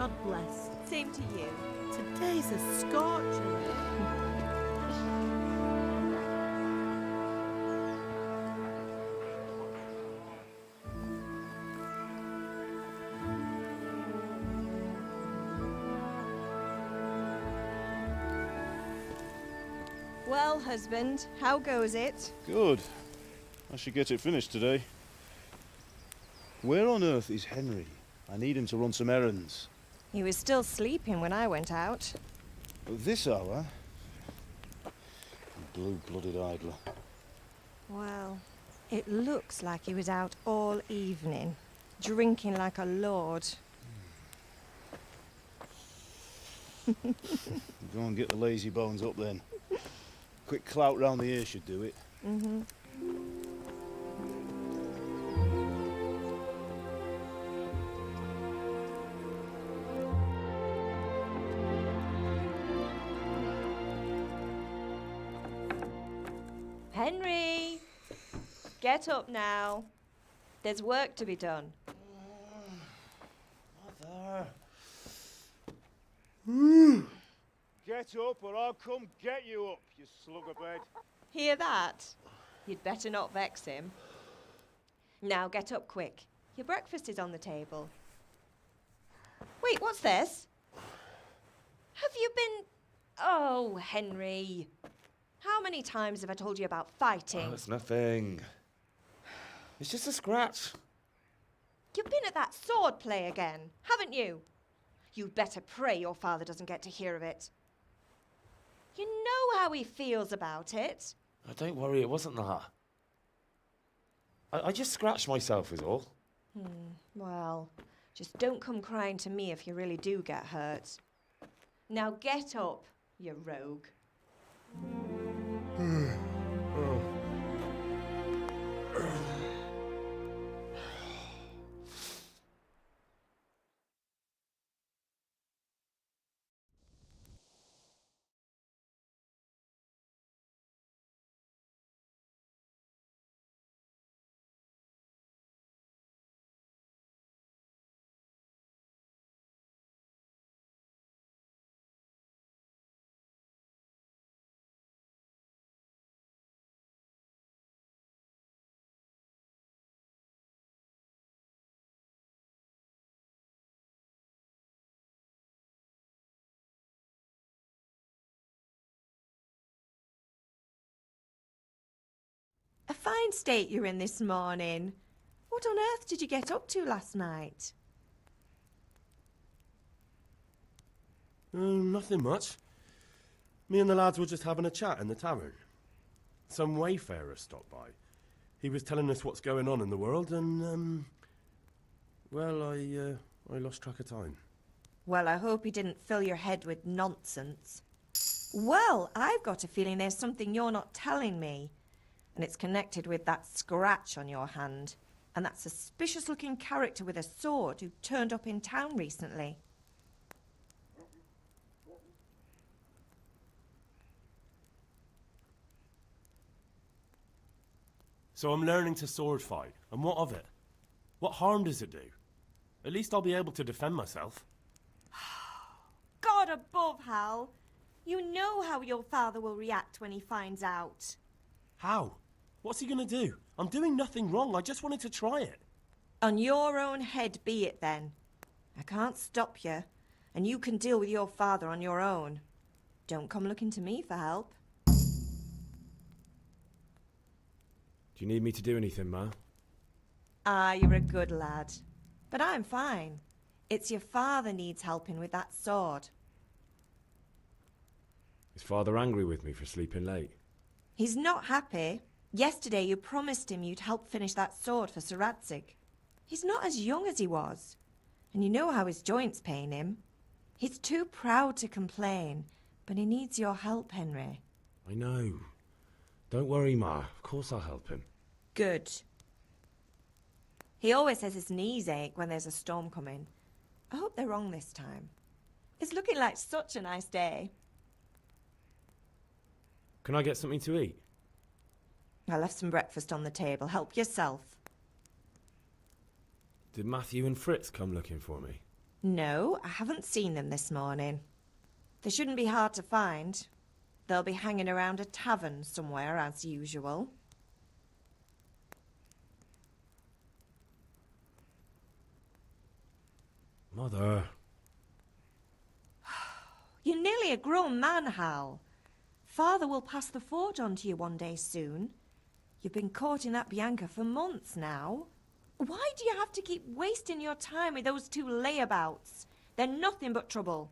God bless. Same to you. Today's a scorcher. Well, husband, how goes it? Good. I should get it finished today. Where on earth is Henry? I need him to run some errands. He was still sleeping when I went out. At this hour? Blue-blooded idler. Well, it looks like he was out all evening, drinking like a lord. Go and get the lazy bones up then. Quick clout round the ear should do it. Mm-hmm. Henry! Get up now. There's work to be done. Mother. Get up or I'll come get you up, you slugabed. Hear that? You'd better not vex him. Now get up quick. Your breakfast is on the table. Wait, what's this? Have you been... Oh, Henry. How many times have I told you about fighting? Oh, it's nothing. It's just a scratch. You've been at that sword play again, haven't you? You'd better pray your father doesn't get to hear of it. You know how he feels about it. Oh, don't worry, it wasn't that. I just scratched myself is all. Well, just don't come crying to me if you really do get hurt. Now get up, you rogue. A fine state you're in this morning. What on earth did you get up to last night? Nothing much. Me and the lads were just having a chat in the tavern. Some wayfarer stopped by. He was telling us what's going on in the world and, well, I lost track of time. Well, I hope he didn't fill your head with nonsense. Well, I've got a feeling there's something you're not telling me. And it's connected with that scratch on your hand. And that suspicious-looking character with a sword who turned up in town recently. So I'm learning to sword fight, and what of it? What harm does it do? At least I'll be able to defend myself. God above, Hal. You know how your father will react when he finds out. How? What's he going to do? I'm doing nothing wrong. I just wanted to try it. On your own head be it then. I can't stop you, and you can deal with your father on your own. Don't come looking to me for help. Do you need me to do anything, Ma? Ah, you're a good lad. But I'm fine. It's your father needs helping with that sword. Is Father angry with me for sleeping late? He's not happy. Yesterday you promised him you'd help finish that sword for Sir Radzig. He's not as young as he was. And you know how his joints pain him. He's too proud to complain, but he needs your help, Henry. I know. Don't worry, Ma. Of course I'll help him. Good. He always says his knees ache when there's a storm coming. I hope they're wrong this time. It's looking like such a nice day. Can I get something to eat? I left some breakfast on the table. Help yourself. Did Matthew and Fritz come looking for me? No, I haven't seen them this morning. They shouldn't be hard to find. They'll be hanging around a tavern somewhere as usual. Mother. You're nearly a grown man, Hal. Father will pass the forge on to you one day soon. You've been courting that Bianca for months now. Why do you have to keep wasting your time with those two layabouts? They're nothing but trouble.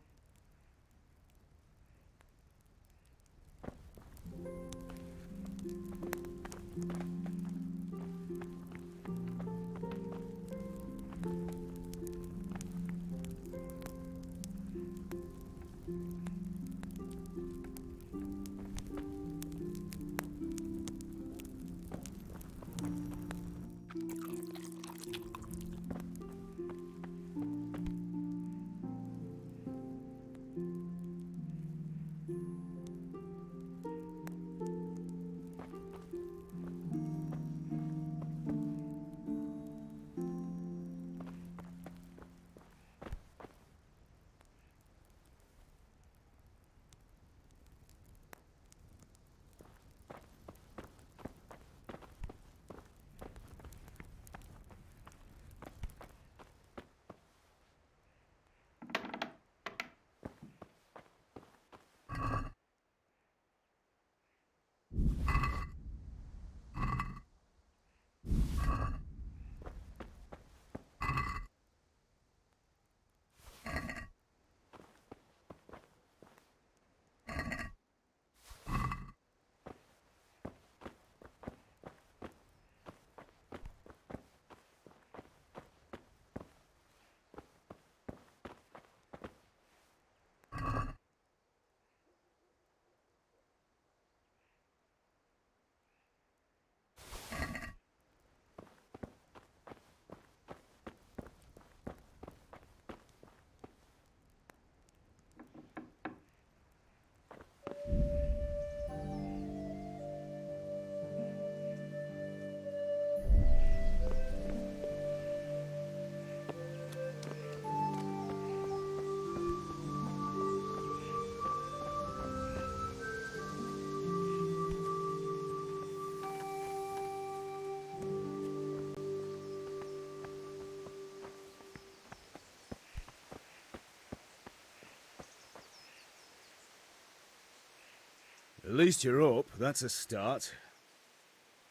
At least you're up, that's a start.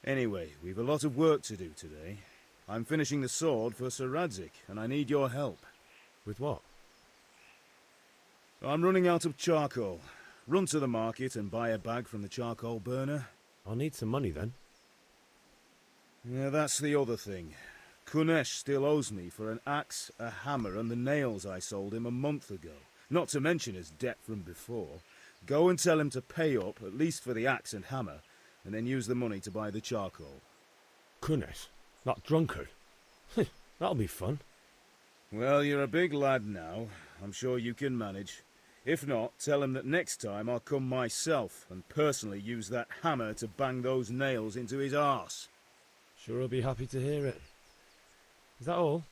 Anyway, we've a lot of work to do today. I'm finishing the sword for Sir Radzig, and I need your help. With what? I'm running out of charcoal. Run to the market and buy a bag from the charcoal burner. I'll need some money then. Yeah, that's the other thing. Kunesh still owes me for an axe, a hammer, and the nails I sold him a month ago. Not to mention his debt from before. Go and tell him to pay up, at least for the axe and hammer, and then use the money to buy the charcoal. Kunesh? That drunkard? That'll be fun. Well, you're a big lad now. I'm sure you can manage. If not, tell him that next time I'll come myself and personally use that hammer to bang those nails into his arse. Sure I'll be happy to hear it. Is that all?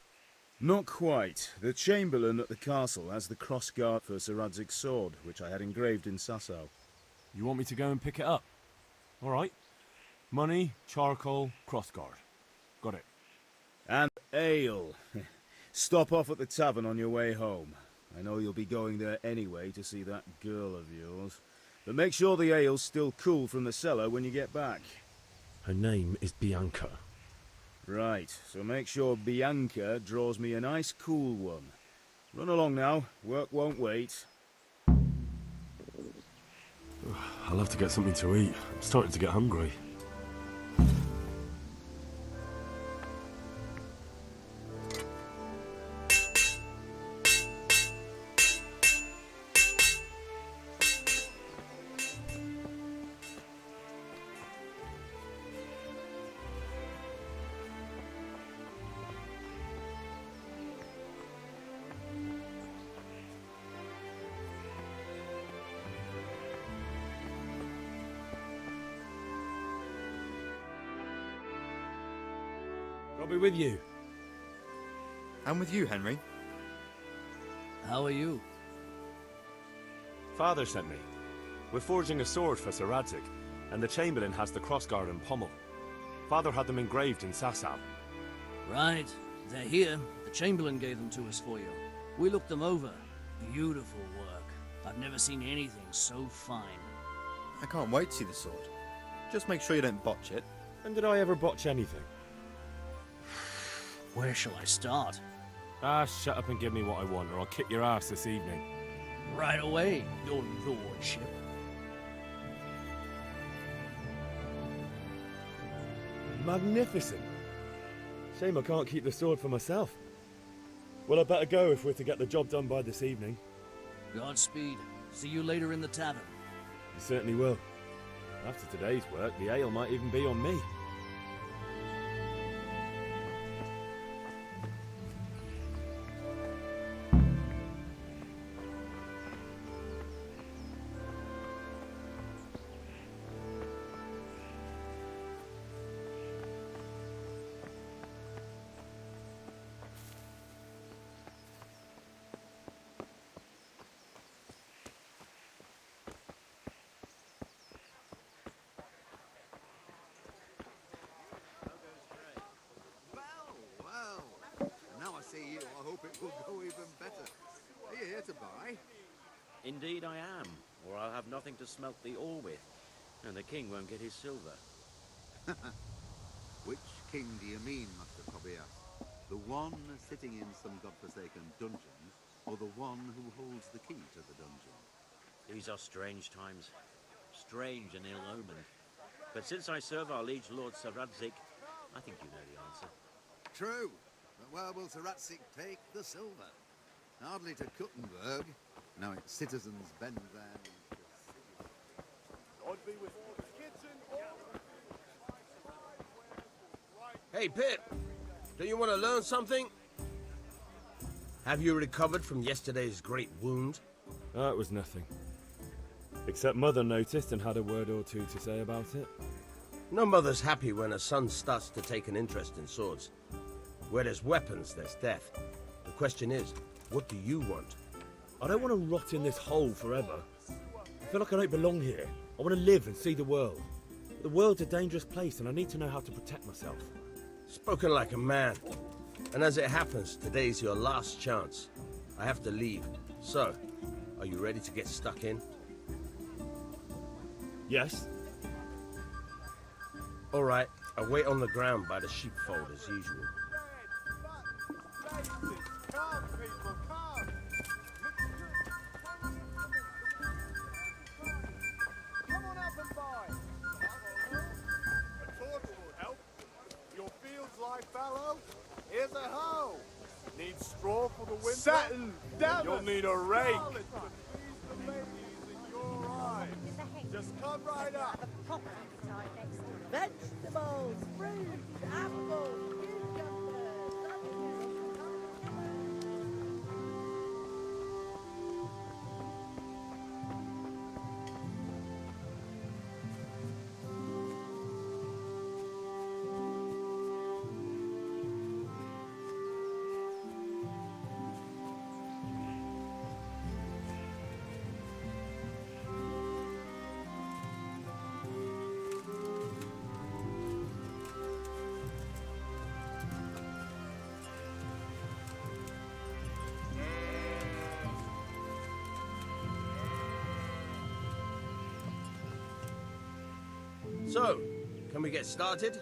Not quite. The Chamberlain at the castle has the crossguard for Sir Radzig's sword, which I had engraved in Sasau. You want me to go and pick it up? All right. Money, charcoal, crossguard. Got it. And ale. Stop off at the tavern on your way home. I know you'll be going there anyway to see that girl of yours. But make sure the ale's still cool from the cellar when you get back. Her name is Bianca. Right, so make sure Bianca draws me a nice cool one. Run along now, work won't wait. I'll have to get something to eat. I'm starting to get hungry. I'll be with you. I'm with you, Henry. How are you? Father sent me. We're forging a sword for Sir Radzig, and the Chamberlain has the crossguard and pommel. Father had them engraved in Sasau. Right. They're here. The Chamberlain gave them to us for you. We looked them over. Beautiful work. I've never seen anything so fine. I can't wait to see the sword. Just make sure you don't botch it. And did I ever botch anything? Where shall I start? Ah, shut up and give me what I want, or I'll kick your ass this evening. Right away, your lordship. Magnificent. Shame I can't keep the sword for myself. Well, I better go if we're to get the job done by this evening. Godspeed. See you later in the tavern. You certainly will. After today's work, the ale might even be on me. Now I see you, I hope it will go even better. Are you here to buy? Indeed I am, or I'll have nothing to smelt the ore with, and the king won't get his silver. Which king do you mean, Master Tobias? The one sitting in some godforsaken dungeon, or the one who holds the key to the dungeon? These are strange times, strange and ill-omened. But since I serve our liege lord Sir Radzig, I think you know the answer. True, but where will Sir Radzig take the silver? Hardly to Kuttenberg. Now its citizens bend their knees to Hey, Pip. Do you want to learn something? Have you recovered from yesterday's great wound? It was nothing. Except Mother noticed and had a word or two to say about it. No mother's happy when her son starts to take an interest in swords. Where there's weapons, there's death. The question is, what do you want? I don't want to rot in this hole forever. I feel like I don't belong here. I want to live and see the world. The world's a dangerous place and I need to know how to protect myself. Spoken like a man. And as it happens, today's your last chance. I have to leave. So, are you ready to get stuck in? Yes. All right, I'll wait on the ground by the sheepfold as usual. Here's a hoe. Need straw for the winter? Satin, damn You'll need a rake. Just come right up. Vegetables, fruit, apples, cucumbers, onions. So, can we get started?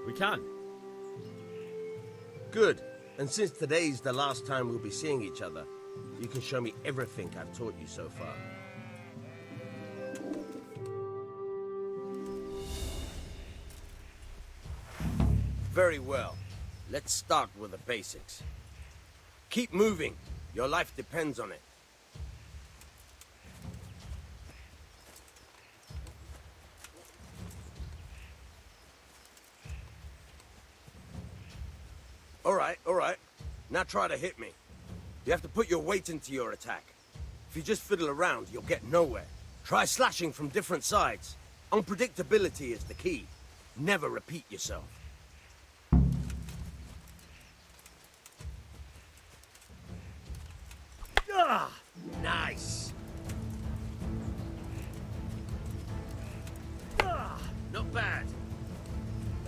We can. Good. And since today's the last time we'll be seeing each other, you can show me everything I've taught you so far. Very well. Let's start with the basics. Keep moving. Your life depends on it. All right. Now try to hit me. You have to put your weight into your attack. If you just fiddle around, you'll get nowhere. Try slashing from different sides. Unpredictability is the key. Never repeat yourself.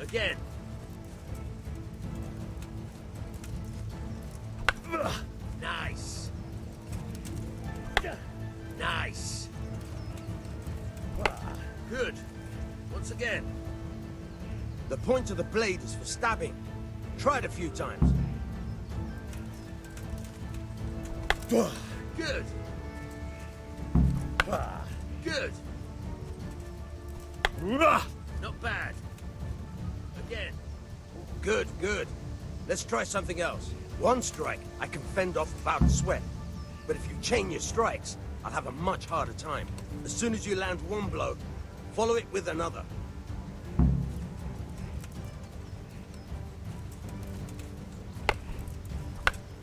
Again. Nice. Nice. Good. Once again. The point of the blade is for stabbing. Try it a few times. Good. Good. Not bad. Again. Good, good. Let's try something else. One strike, I can fend off without sweat. But if you chain your strikes, I'll have a much harder time. As soon as you land one blow, follow it with another.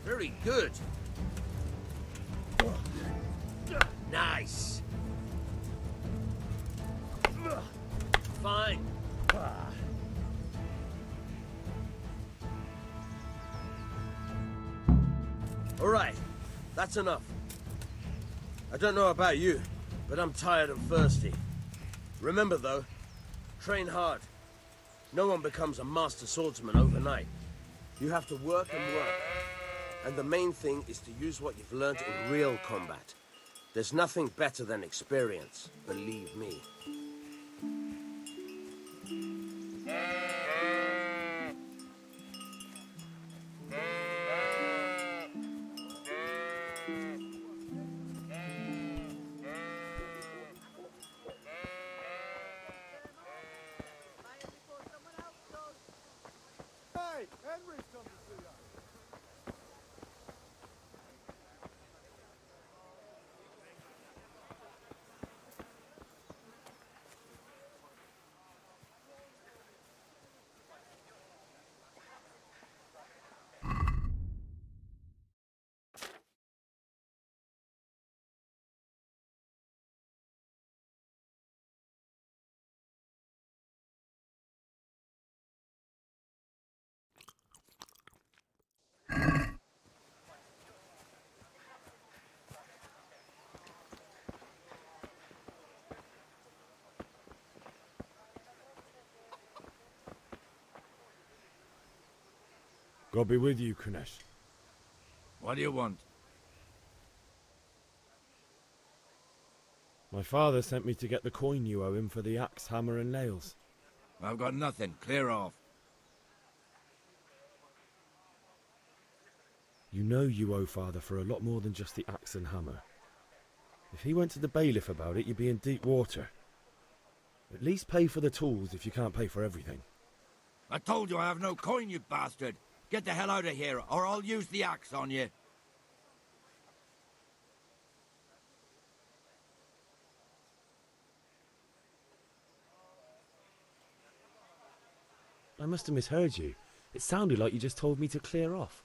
Very good. Nice. Fine. All right, that's enough. I don't know about you, but I'm tired and thirsty. Remember though, train hard. No one becomes a master swordsman overnight. You have to work and work. And the main thing is to use what you've learned in real combat. There's nothing better than experience, believe me. Hey, Henry's come to see us. God be with you, Kunesh. What do you want? My father sent me to get the coin you owe him for the axe, hammer and nails. I've got nothing. Clear off. You know you owe father for a lot more than just the axe and hammer. If he went to the bailiff about it, you'd be in deep water. At least pay for the tools if you can't pay for everything. I told you I have no coin, you bastard. Get the hell out of here, or I'll use the axe on you. I must have misheard you. It sounded like you just told me to clear off.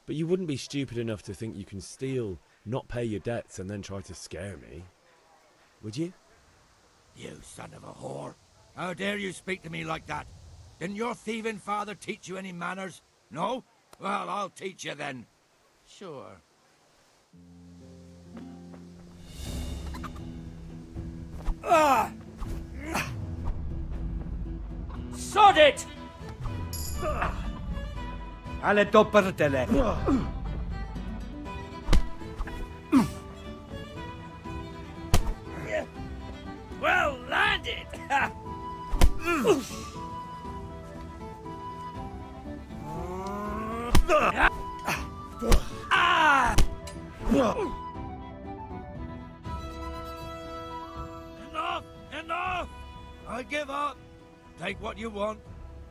But you wouldn't be stupid enough to think you can steal, not pay your debts, and then try to scare me. Would you? You son of a whore. How dare you speak to me like that? Didn't your thieving father teach you any manners? No? Well, I'll teach you then. Sure. Sod it! Ale doppeltele. Well landed! Enough! Enough! I give up. Take what you want.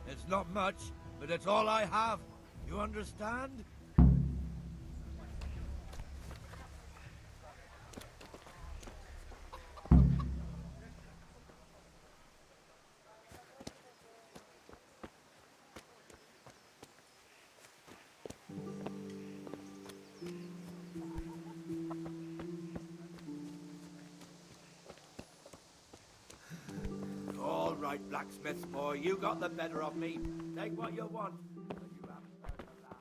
It's not much, but it's all I have. You understand? All right, blacksmith boy, you got the better of me. Take what you want. But you haven't learned the last.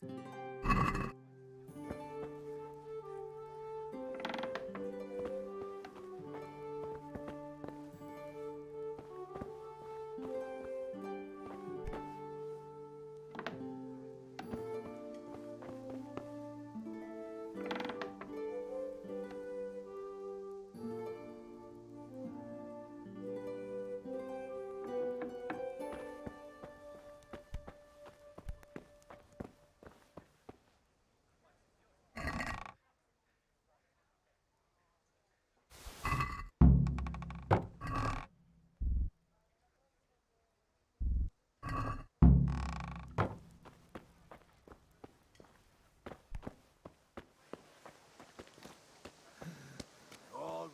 All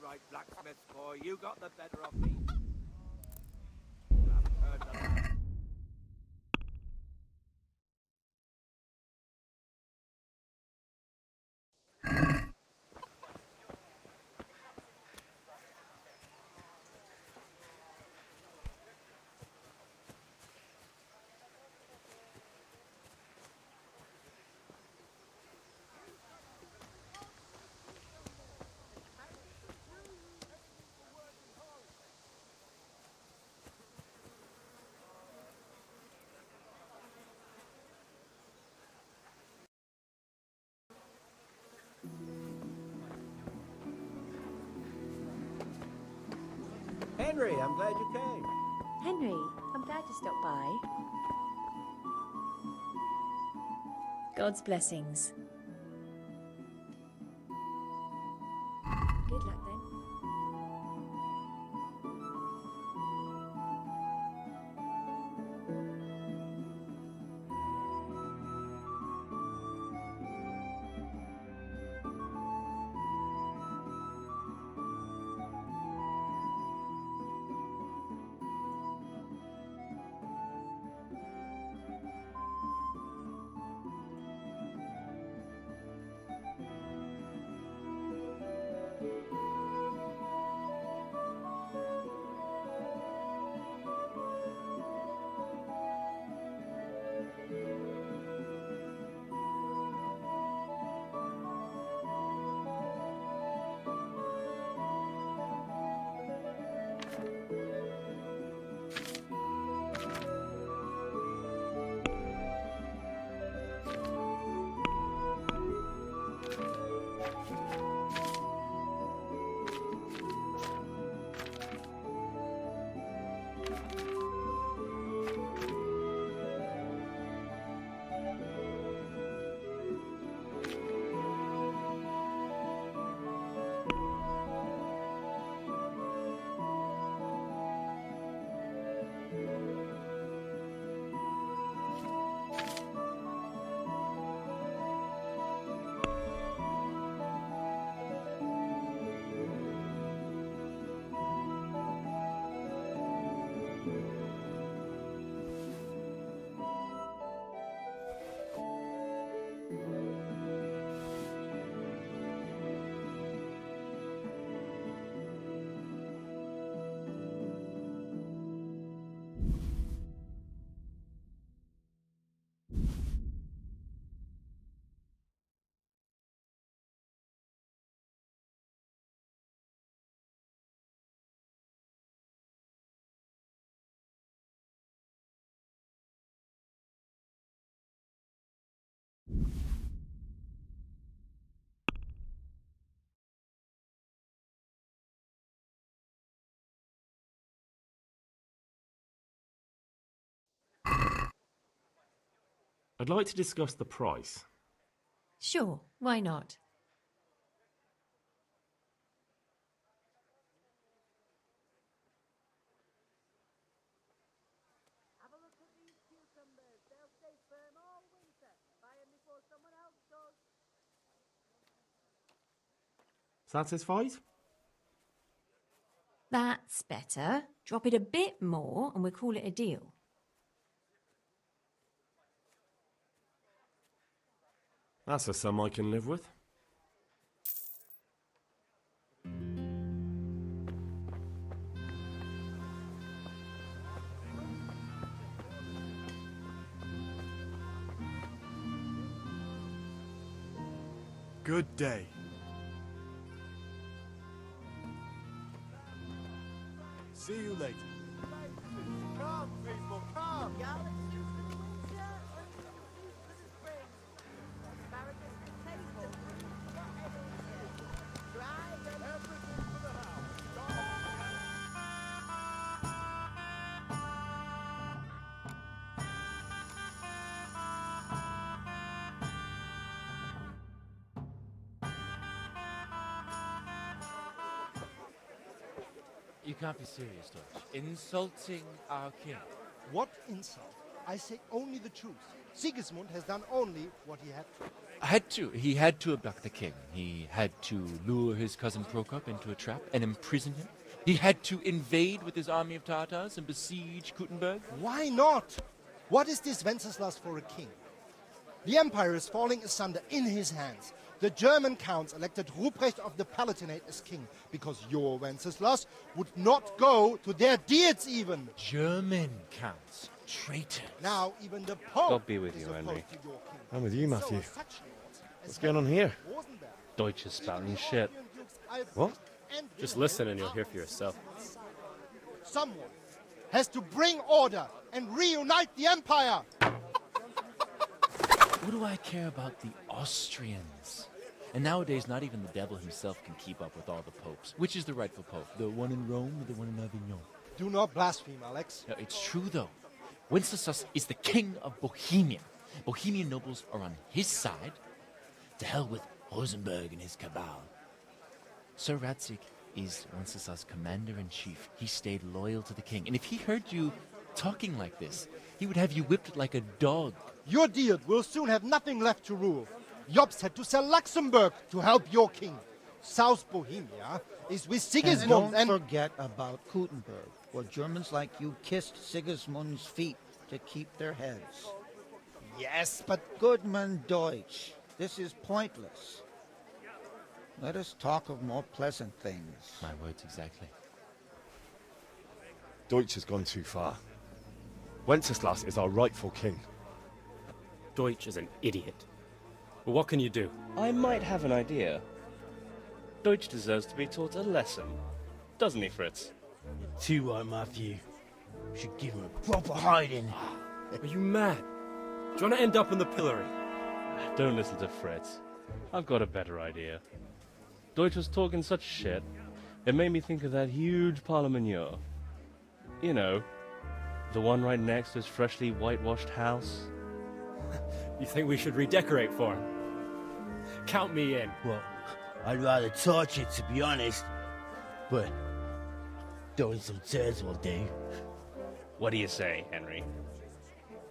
right, blacksmith boy, you got the better of me. You haven't heard the last. Henry, I'm glad you came. Henry, I'm glad you stopped by. God's blessings. Good luck then. I'd like to discuss the price. Sure, why not? Have a look at these cucumbers. They'll stay firm all winter. Buy them before someone else does. Satisfied? That's better. Drop it a bit more and we'll call it a deal. That's a sum I can live with. Good day. See you later. Come, people, come! Garlic soup for the winter, onion soup for the spring. Asparagus for table, whatever it is. Dry, ready. Everything for the house. You can't be serious, Deutsch. Insulting our king. What insult? I say only the truth. Sigismund has done only what he had to. Had to. He had to abduct the king. He had to lure his cousin Prokop into a trap and imprison him. He had to invade with his army of Tartars and besiege Kuttenberg. Why not? What is this Wenceslas for a king? The empire is falling asunder in his hands. The German counts elected Ruprecht of the Palatinate as king because your Wenceslas would not go to their deeds even. German counts. Traitors. Now even the Pope God be with is you, opposed Henry. to your king. I'm with you, Matthew. So such lords as What's going on here? Rosenberg, Deutsch is spouting shit. What? Just listen and you'll hear for yourself. Someone has to bring order and reunite the empire. What do I care about the Austrians? And nowadays, not even the devil himself can keep up with all the popes. Which is the rightful pope? The one in Rome or the one in Avignon? Do not blaspheme, Alex. No, it's true, though. Wenceslas is the king of Bohemia. Bohemian nobles are on his side. To hell with Rosenberg and his cabal. Sir Radzik is Wenceslas' commander-in-chief. He stayed loyal to the king. And if he heard you talking like this, he would have you whipped like a dog. Your Diet will soon have nothing left to rule. Jobst had to sell Luxembourg to help your king. South Bohemia is with Sigismund and don't forget about Kuttenberg, where Germans like you kissed Sigismund's feet to keep their heads. Yes, but Goodman Deutsch, this is pointless. Let us talk of more pleasant things. My words exactly. Deutsch has gone too far. Wenceslas is our rightful king. Deutsch is an idiot. But what can you do? I might have an idea. Deutsch deserves to be taught a lesson. Doesn't he, Fritz? Too right, Matthew. Should give him a proper hiding. Are you mad? Do you want to end up in the pillory? Don't listen to Fritz. I've got a better idea. Deutsch was talking such shit, it made me think of that huge parliament. You know, the one right next to his freshly whitewashed house. You think we should redecorate for him? Count me in. Well, I'd rather torch it, to be honest. But throwing some turds will do. What do you say, Henry?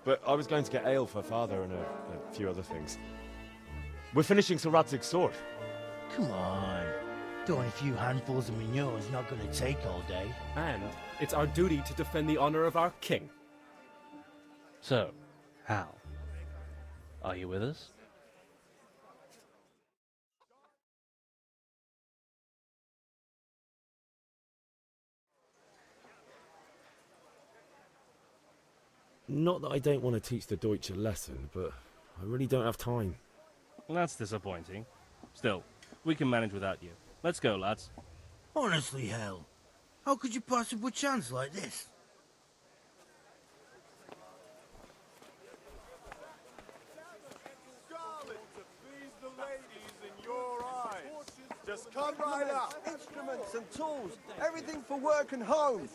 But I was going to get ale for father and a few other things. We're finishing Sir Radzig's sword. Come on. Throwing a few handfuls of manure is not going to take all day. And it's our duty to defend the honor of our king. So, Hal, are you with us? Not that I don't want to teach the Deutsch a lesson, but I really don't have time. That's disappointing. Still, we can manage without you. Let's go, lads. Honestly, Hal, how could you possibly chance like this? Scarlet to please the ladies in your eyes. Just come right up. Instruments and tools, everything for work and home.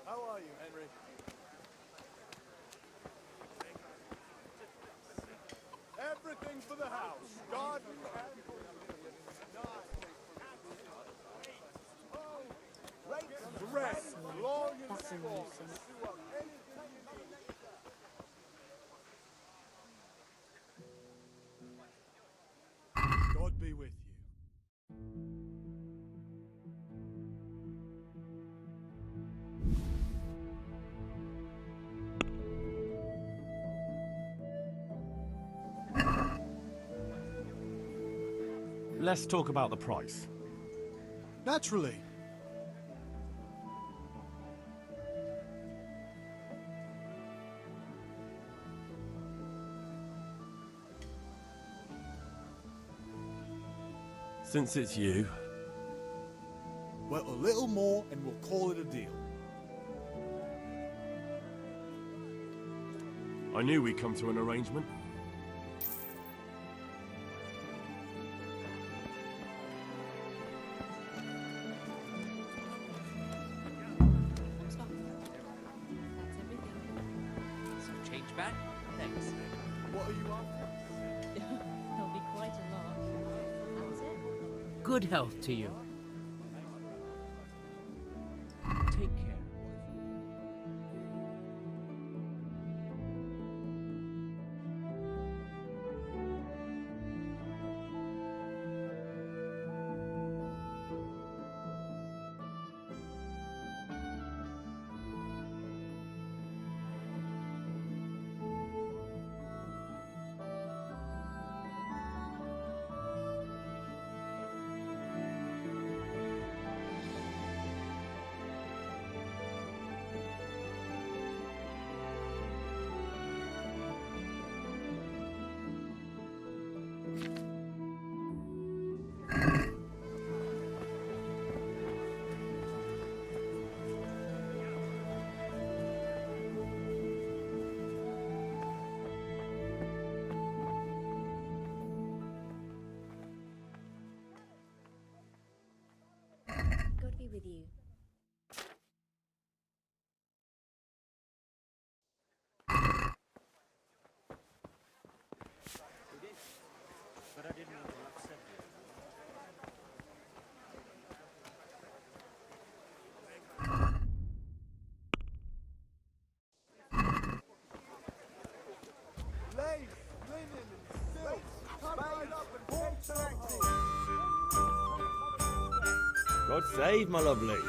How are you, Henry? Everything for the house. Garden and... Dress, long and strong. God be with you. Let's talk about the price. Naturally. Since it's you, Well, a little more and we'll call it a deal. I knew we'd come to an arrangement. Some change back? Thanks. What are you after? There'll be quite a lot. That's it. Good health to you. Take care. God be with you. But I didn't want to upset you. Lace, linen, and silk. Come right up and walk something. God save, my lovely.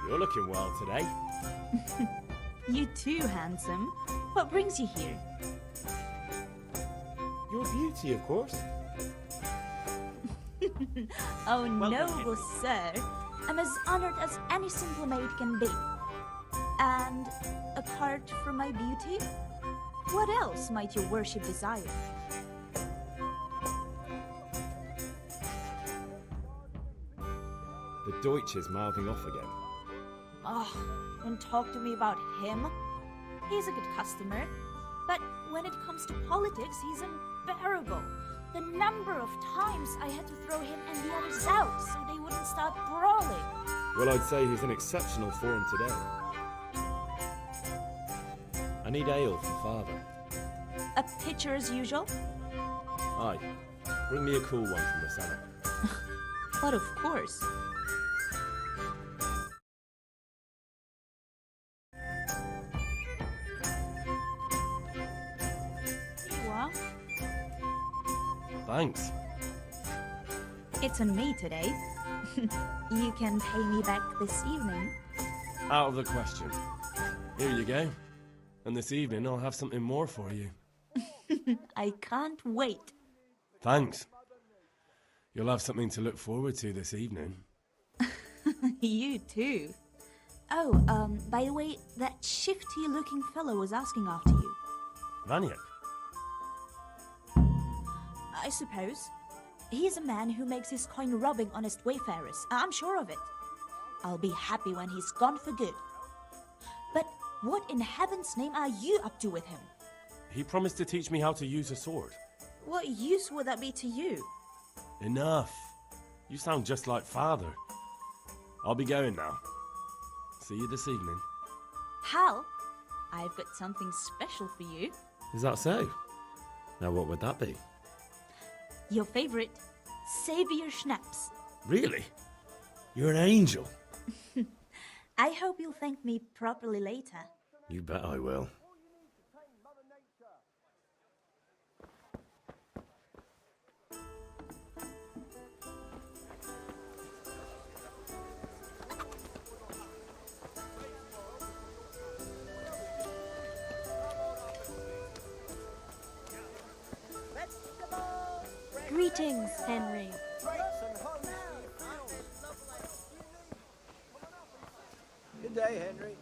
You're looking well today. You too, handsome. What brings you here? Your beauty, of course. Oh, noble sir. I'm as honored as any simple maid can be. And apart from my beauty, what else might your worship desire? The Deutsch is mouthing off again. Oh, don't talk to me about him. He's a good customer. But when it comes to politics, he's unbearable. The number of times I had to throw him and the others out so they wouldn't start brawling. Well, I'd say he's in exceptional form today. I need ale for father. A pitcher as usual? Aye. Bring me a cool one from the cellar. But of course. Here you are. Thanks. It's on me today. You can pay me back this evening. Out of the question. Here you go. And this evening I'll have something more for you. I can't wait. Thanks. You'll have something to look forward to this evening. You too. Oh, by the way, that shifty-looking fellow was asking after you. Vaniak. I suppose. He's a man who makes his coin robbing honest wayfarers. I'm sure of it. I'll be happy when he's gone for good. But what in heaven's name are you up to with him? He promised to teach me how to use a sword. What use would that be to you? Enough. You sound just like father. I'll be going now. See you this evening. Hal, I've got something special for you. Is that so? Now what would that be? Your favorite, Savior Schnapps. Really? You're an angel. I hope you'll thank me properly later. You bet I will. Greetings, Henry. Good day, Henry.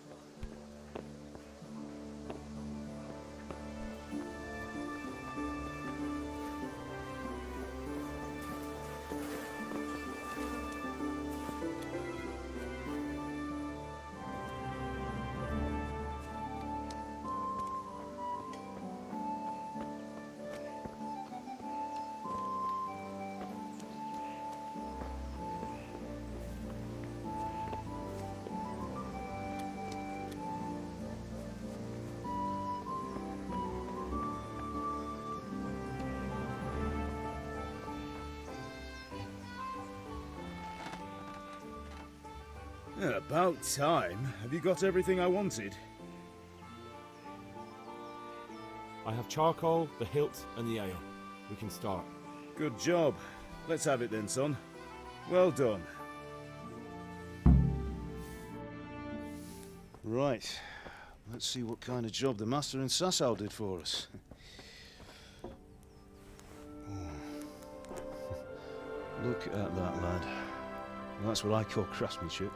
Yeah, about time. Have you got everything I wanted? I have charcoal, the hilt, and the ale. We can start. Good job. Let's have it then, son. Well done. Right. Let's see what kind of job the master in Sasau did for us. Look at that, lad. That's what I call craftsmanship.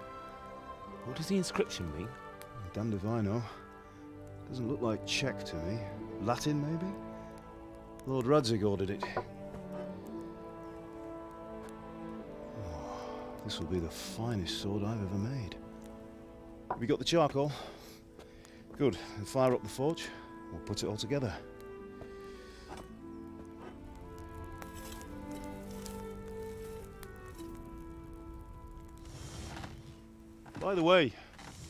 What does the inscription mean? Damned if I know. Doesn't look like Czech to me. Latin, maybe? Lord Radzig ordered it. Oh, this will be the finest sword I've ever made. Have you got the charcoal? Good. Then fire up the forge. We'll put it all together. By the way,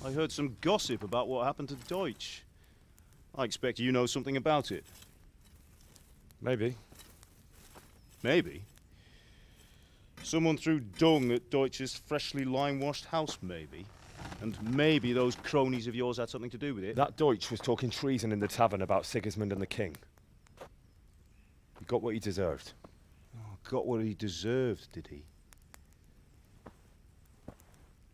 I heard some gossip about what happened to Deutsch. I expect you know something about it. Maybe. Maybe? Someone threw dung at Deutsch's freshly lime-washed house, maybe? And maybe those cronies of yours had something to do with it? That Deutsch was talking treason in the tavern about Sigismund and the king. He got what he deserved. Oh, got what he deserved, did he?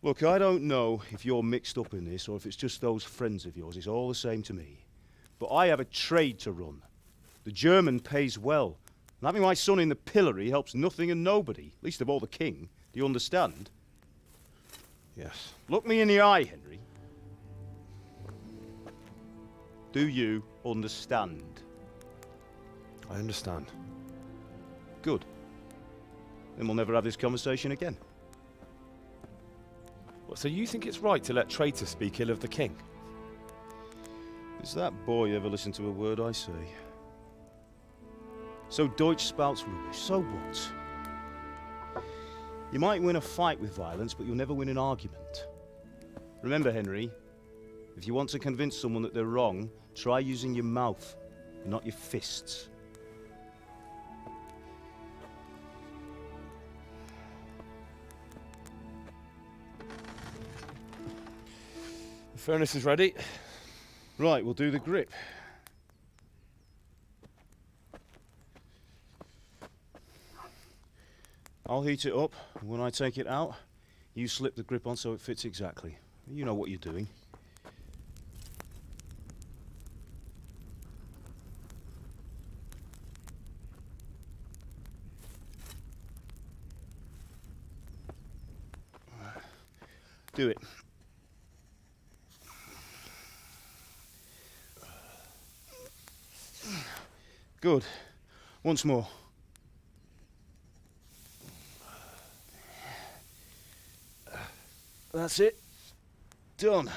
Look, I don't know if you're mixed up in this or if it's just those friends of yours. It's all the same to me. But I have a trade to run. The German pays well. And having my son in the pillory helps nothing and nobody, least of all the king. Do you understand? Yes. Look me in the eye, Henry. Do you understand? I understand. Good. Then we'll never have this conversation again. What, so you think it's right to let traitors speak ill of the king? Does that boy ever listen to a word I say? So Deutsch spouts rubbish, so what? You might win a fight with violence, but you'll never win an argument. Remember, Henry, if you want to convince someone that they're wrong, try using your mouth, and not your fists. The furnace is ready. Right, we'll do the grip. I'll heat it up, and when I take it out, you slip the grip on so it fits exactly. You know what you're doing. Do it. Good. Once more. That's it. Done.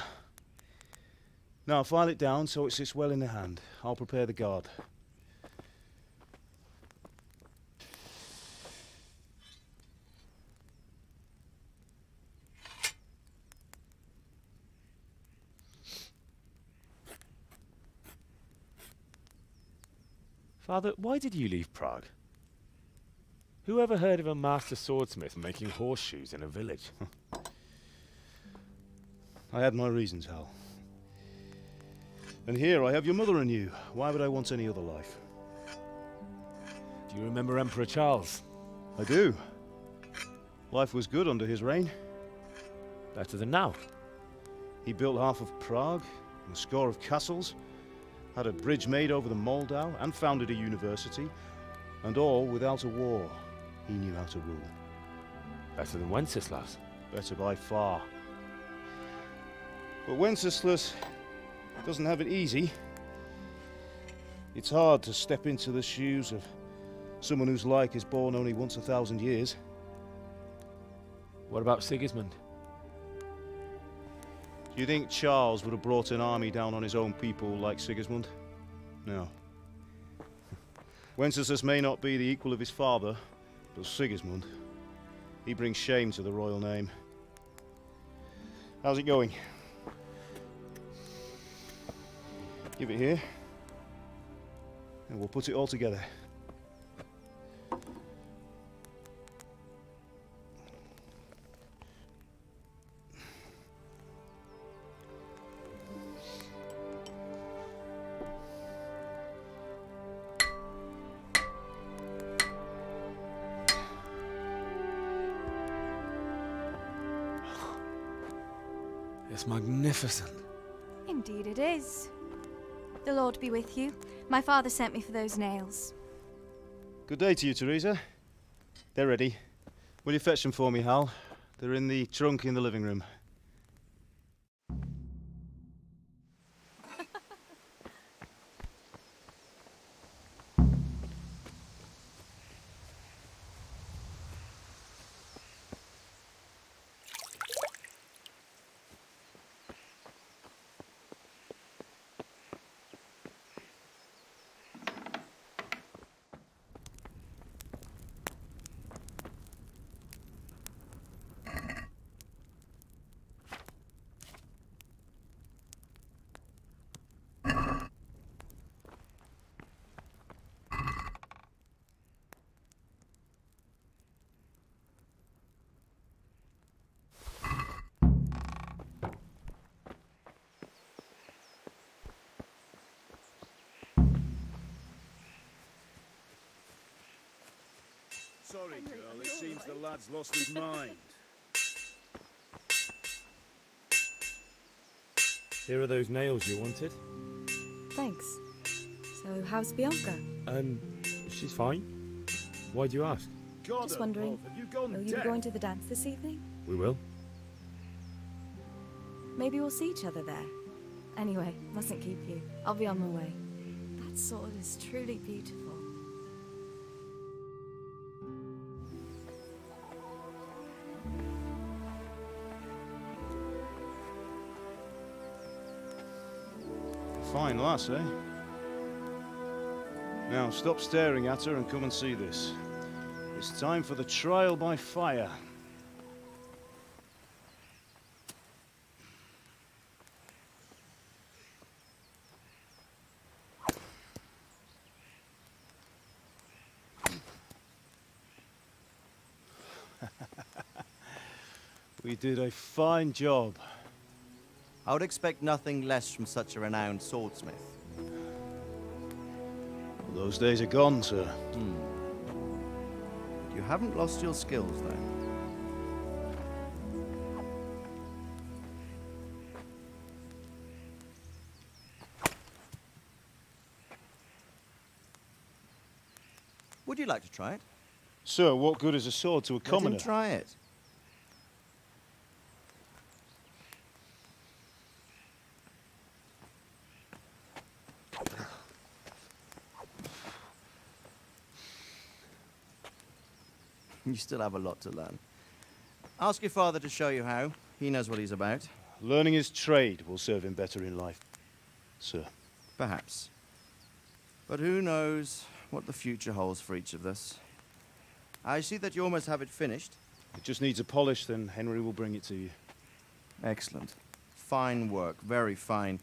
Now file it down so it sits well in the hand. I'll prepare the guard. Father, why did you leave Prague? Who ever heard of a master swordsmith making horseshoes in a village? I had my reasons, Hal. And here I have your mother and you. Why would I want any other life? Do you remember Emperor Charles? I do. Life was good under his reign. Better than now. He built half of Prague, and a score of castles, had a bridge made over the Moldau, and founded a university, and all without a war. He knew how to rule. Better than Wenceslas. Better by far. But Wenceslas doesn't have it easy. It's hard to step into the shoes of someone whose like is born only once 1,000 years. What about Sigismund? Do you think Charles would have brought an army down on his own people like Sigismund? No. Wenceslas may not be the equal of his father, but Sigismund, he brings shame to the royal name. How's it going? Give it here, and we'll put it all together. That's magnificent. Indeed it is. The Lord be with you. My father sent me for those nails. Good day to you, Teresa. They're ready. Will you fetch them for me, Hal? They're in the trunk in the living room. Sorry, girl. It seems the lad's lost his mind. Here are those nails you wanted. Thanks. So, how's Bianca? She's fine. Why do you ask? Just wondering, will you be going to the dance this evening? We will. Maybe we'll see each other there. Anyway, mustn't keep you. I'll be on my way. That sword is truly beautiful. Fine lass, eh? Now, stop staring at her and come and see this. It's time for the trial by fire. We did a fine job. I would expect nothing less from such a renowned swordsmith. Well, those days are gone, sir. You haven't lost your skills, then? Would you like to try it? Sir, what good is a sword to a commoner? Let him try it. You still have a lot to learn. Ask your father to show you how. He knows what he's about. Learning his trade will serve him better in life, sir. Perhaps. But who knows what the future holds for each of us. I see that you almost have it finished. It just needs a polish, then Henry will bring it to you. Excellent. Fine work, very fine.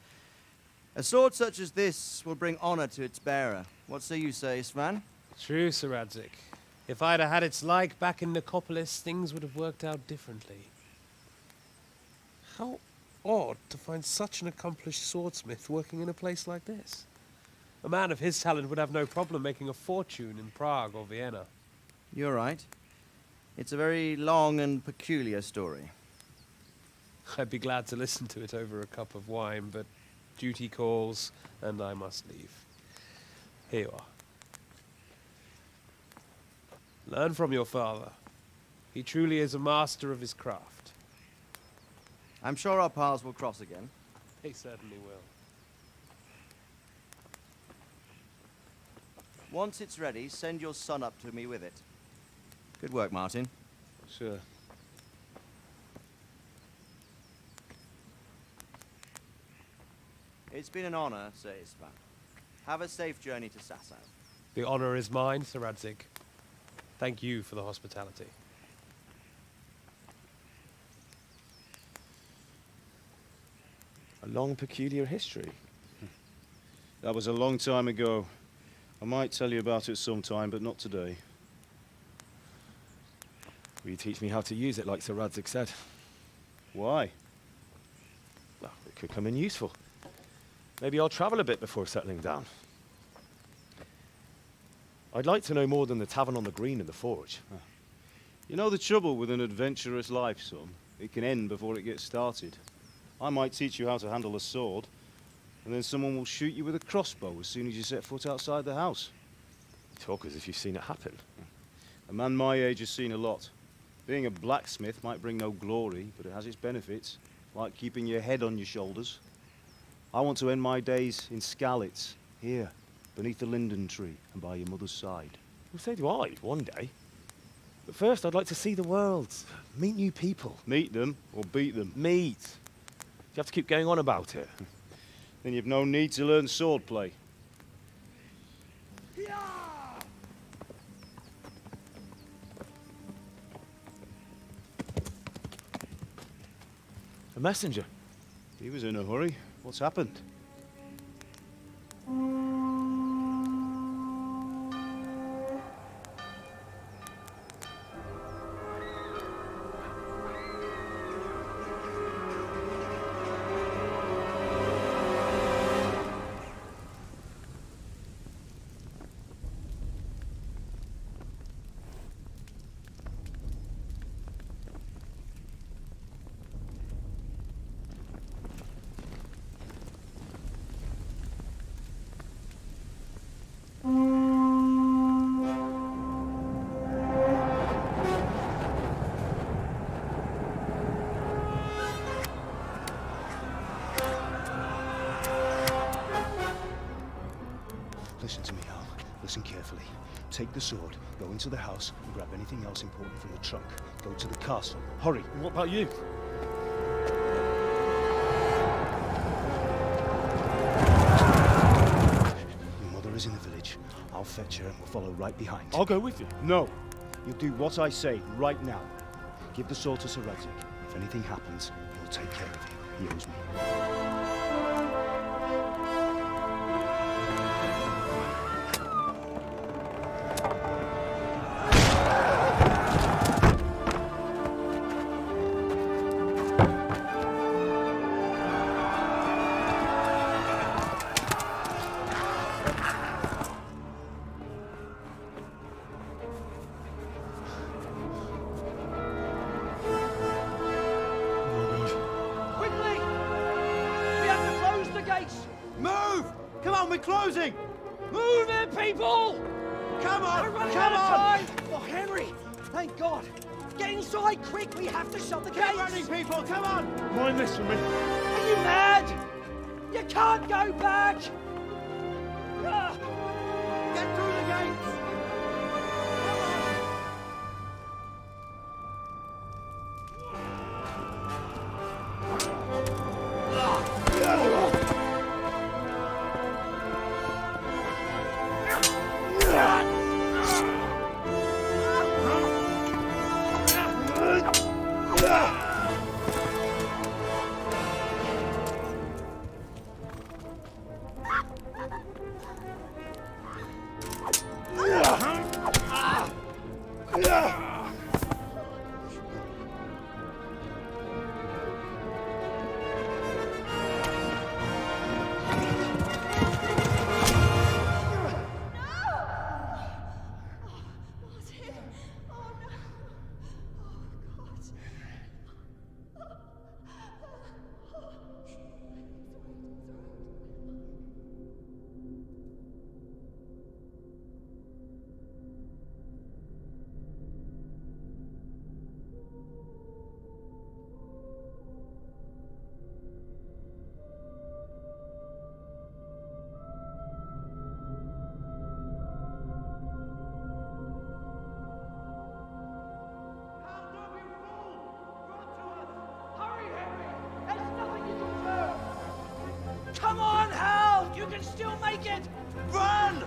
A sword such as this will bring honor to its bearer. What say you, Svan? True, Sir Radzig. If I'd have had its like back in Nicopolis, things would have worked out differently. How odd to find such an accomplished swordsmith working in a place like this. A man of his talent would have no problem making a fortune in Prague or Vienna. You're right. It's a very long and peculiar story. I'd be glad to listen to it over a cup of wine, but duty calls, and I must leave. Here you are. Learn from your father. He truly is a master of his craft. I'm sure our paths will cross again. He certainly will. Once it's ready, send your son up to me with it. Good work, Martin. Sure. It's been an honor, Sir Isvan. Have a safe journey to Sasau. The honor is mine, Sir Radzig. Thank you for the hospitality. A long, peculiar history. That was a long time ago. I might tell you about it sometime, but not today. Will you teach me how to use it like Sir Radzig said? Why? Well, it could come in useful. Maybe I'll travel a bit before settling down. I'd like to know more than the tavern on the green and the forge. You know the trouble with an adventurous life, son? It can end before it gets started. I might teach you how to handle a sword, and then someone will shoot you with a crossbow as soon as you set foot outside the house. You talk as if you've seen it happen. A man my age has seen a lot. Being a blacksmith might bring no glory, but it has its benefits, like keeping your head on your shoulders. I want to end my days in Skalitz, here, beneath the linden tree and by your mother's side. Well, so do I, one day. But first, I'd like to see the world, meet new people. Meet them or beat them? Meet. You have to keep going on about it. Then you've no need to learn swordplay. A messenger. He was in a hurry. What's happened? Listen to me, Al. Listen carefully. Take the sword, go into the house, and grab anything else important from the trunk. Go to the castle. Hurry. And what about you? Your mother is in the village. I'll fetch her and we'll follow right behind. I'll go with you. No. You'll do what I say right now. Give the sword to Sir Radzik. If anything happens, he'll take care of you. He owes me. Closing! Move it, people! Come on! We're running Come out of on! time! Oh, Henry! Thank God! Get inside, quick! We have to shut the gates! Get running, people! Come on! Mind this for me. Are you mad? You can't go back! Get through the gates! Come on, Hal! You can still make it! Run!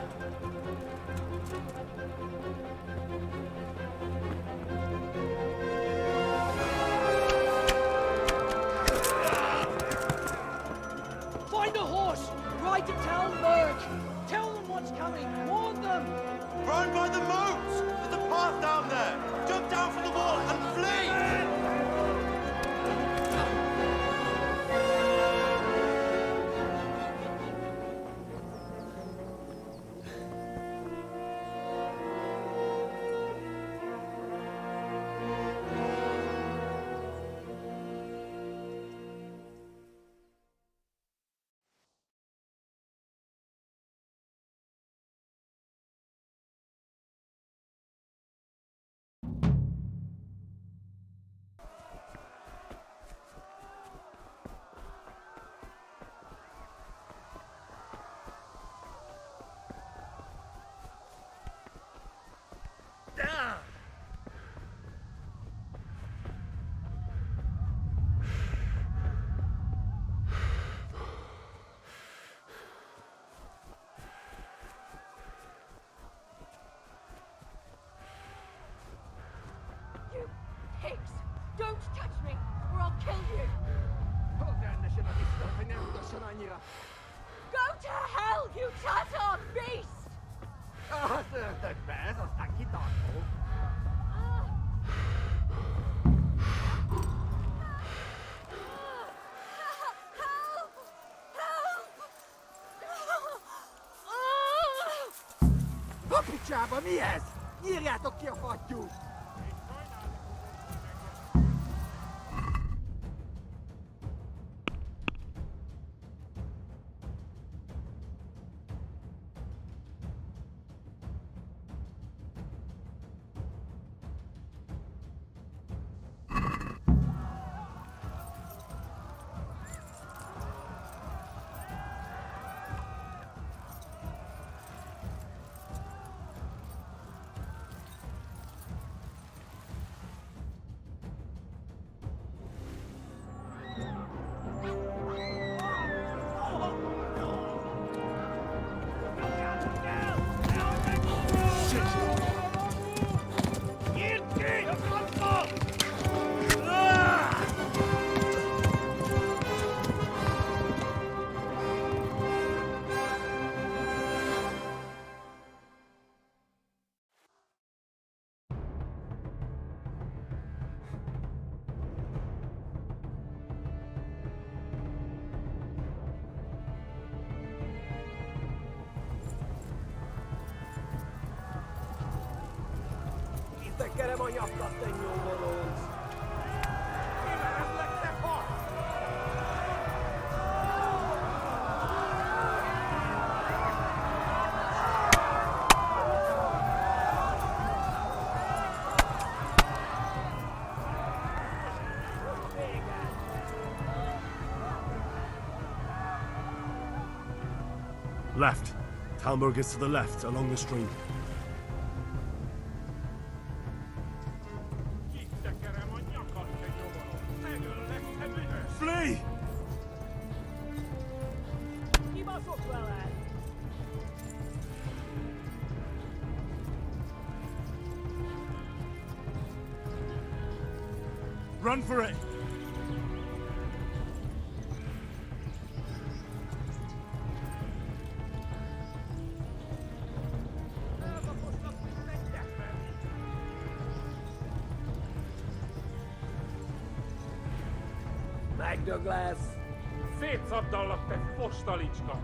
Find a horse! Ride to Talberg! Tell them what's coming! Warn them! Run by the moats! There's a path down there! Jump down from the wall and flee! pigs! Don't touch me, or I'll kill you! Go to hell, you Tatar beast! A picsába, mi ez? Nyírjátok ki a fattyút! Tekerem a nyakat, te nyomorolsz! Kiverezlek, te fasz! Left. Talmberg is to the left, along the stream. Flee! Run for it! Megdög lesz! Szétszabdallak, te fostalicska!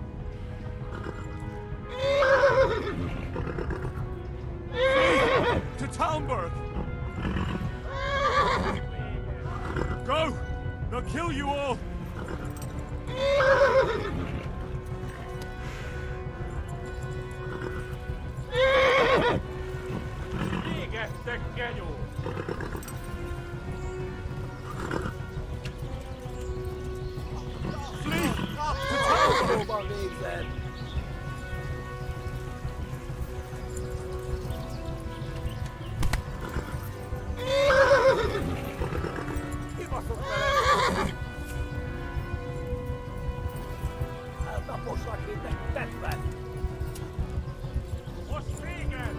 To Talmberg! Go! They'll kill you all! Égettek, genyó! Próban végzed! Kibaszok vele! Eltaposlak mindenki tetve! Most véged!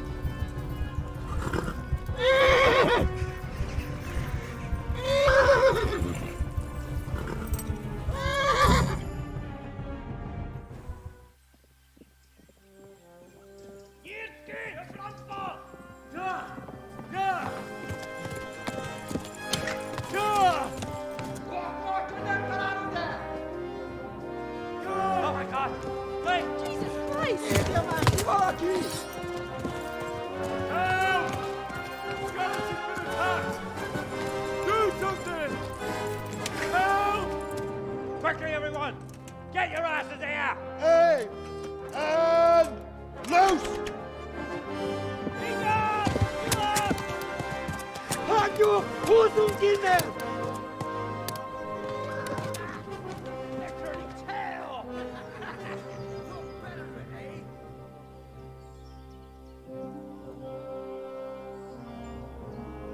Quickly, everyone! Get your asses here! Hey! And loose! Hagyjuk! Húzzunk innen!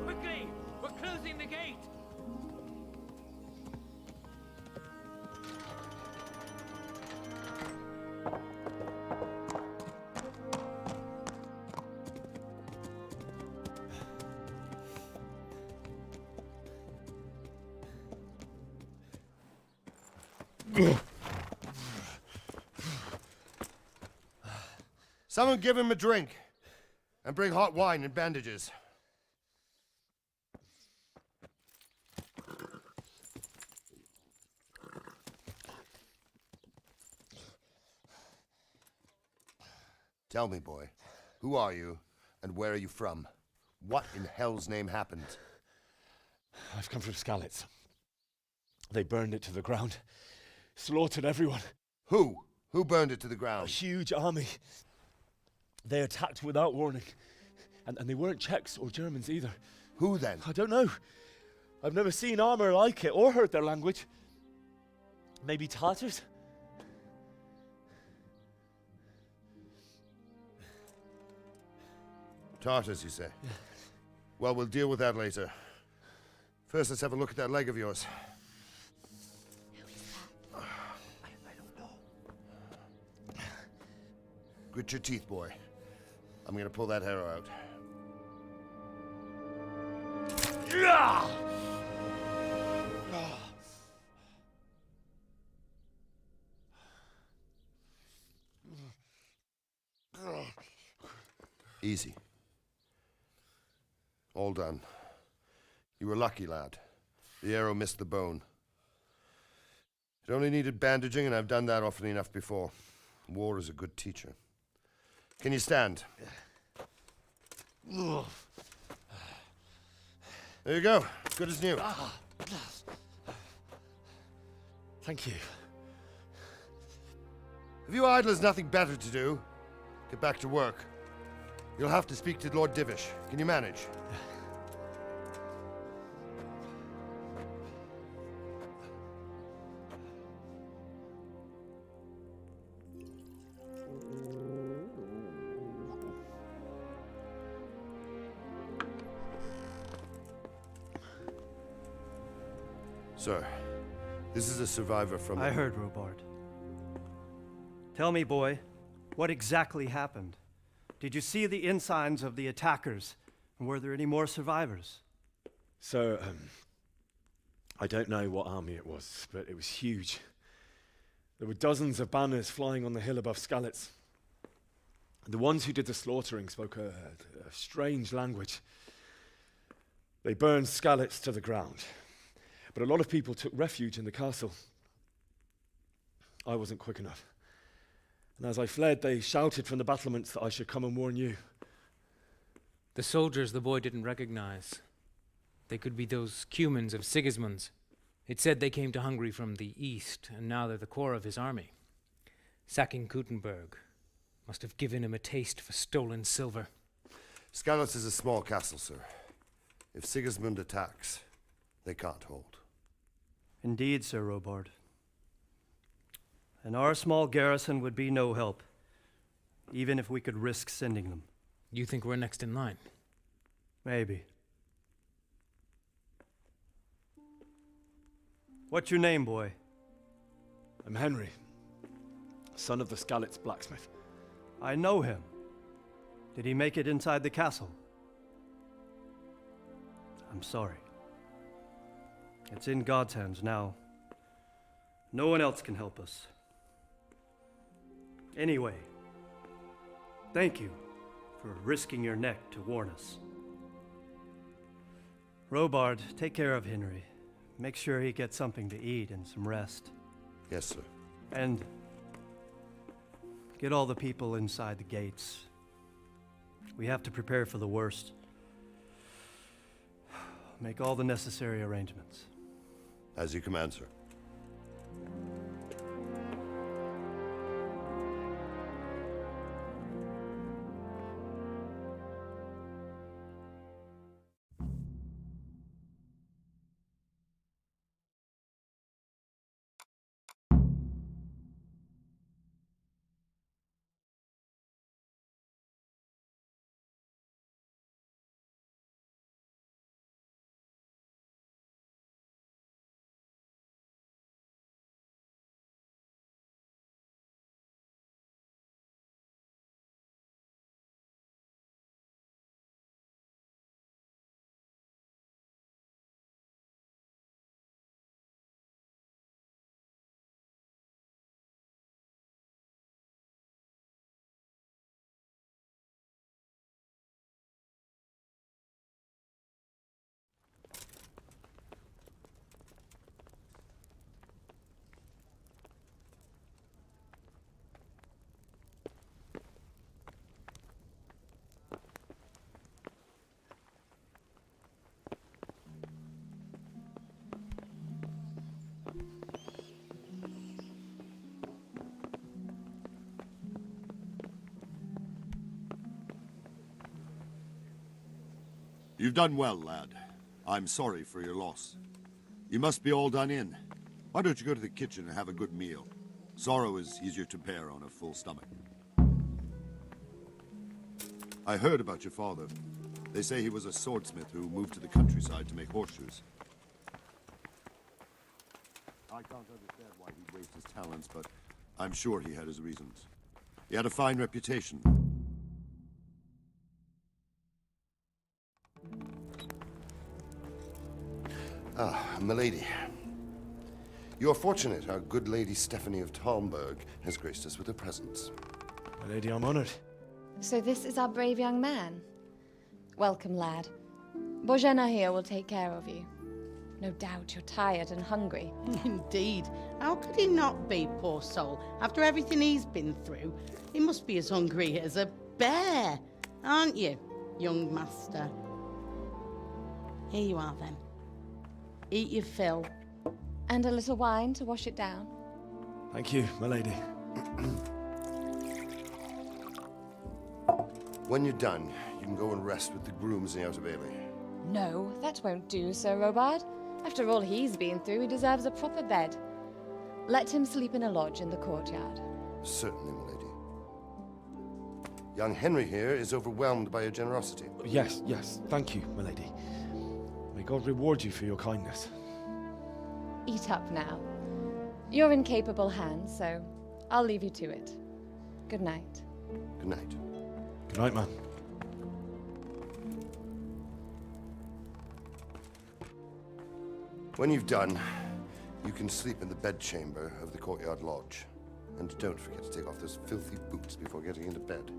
Quickly! We're closing the gate! Someone give him a drink. And bring hot wine and bandages. Tell me, boy, who are you and where are you from? What in hell's name happened? I've come from Skalitz. They burned it to the ground. Slaughtered everyone. Who? Who burned it to the ground? A huge army. They attacked without warning. And they weren't Czechs or Germans either. Who then? I don't know. I've never seen armor like it or heard their language. Maybe Tatars? Tartars, you say? Yeah. Well, we'll deal with that later. First, let's have a look at that leg of yours. I don't know. Grit your teeth, boy. I'm gonna pull that arrow out. Easy. All done. You were lucky, lad. The arrow missed the bone. It only needed bandaging, and I've done that often enough before. War is a good teacher. Can you stand? There you go. Good as new. Thank you. Have you idlers nothing better to do? Get back to work. You'll have to speak to Lord Divish. Can you manage? Sir, this is a survivor from... I heard, Robard. Tell me, boy, what exactly happened? Did you see the ensigns of the attackers? And were there any more survivors? So, I don't know what army it was, but it was huge. There were dozens of banners flying on the hill above Skalitz. The ones who did the slaughtering spoke a strange language. They burned Skalitz to the ground. But a lot of people took refuge in the castle. I wasn't quick enough. And as I fled, they shouted from the battlements that I should come and warn you. The soldiers the boy didn't recognize. They could be those Cumans of Sigismund's. It said they came to Hungary from the east, and now they're the core of his army. Sacking Kuttenberg must have given him a taste for stolen silver. Skalitz is a small castle, sir. If Sigismund attacks, they can't hold. Indeed, Sir Robard. And our small garrison would be no help, even if we could risk sending them. You think we're next in line? Maybe. What's your name, boy? I'm Henry, son of the Skalitz blacksmith. I know him. Did he make it inside the castle? I'm sorry. It's in God's hands now. No one else can help us. Anyway, thank you for risking your neck to warn us. Robard, take care of Henry. Make sure he gets something to eat and some rest. Yes, sir. And get all the people inside the gates. We have to prepare for the worst. Make all the necessary arrangements. As you command, sir. You've done well, lad. I'm sorry for your loss. You must be all done in. Why don't you go to the kitchen and have a good meal? Sorrow is easier to bear on a full stomach. I heard about your father. They say he was a swordsmith who moved to the countryside to make horseshoes. I can't understand why he'd waste his talents, but I'm sure he had his reasons. He had a fine reputation. Ah, milady. You're fortunate our good lady Stephanie of Talmberg has graced us with her presence. My lady, I'm honored. So this is our brave young man. Welcome, lad. Bojena here will take care of you. No doubt you're tired and hungry. Indeed. How could he not be, poor soul? After everything he's been through, he must be as hungry as a bear, aren't you, young master? Here you are, then. Eat your fill. And a little wine to wash it down. Thank you, my lady. When you're done, you can go and rest with the grooms in the Outer Bailey. No, that won't do, Sir Robard. After all he's been through, he deserves a proper bed. Let him sleep in a lodge in the courtyard. Certainly, my lady. Young Henry here is overwhelmed by your generosity. Yes, yes, thank you, my lady. May God reward you for your kindness. Eat up now. You're in capable hands, so I'll leave you to it. Good night. Good night. Good night, man. When you've done, you can sleep in the bedchamber of the courtyard lodge. And don't forget to take off those filthy boots before getting into bed.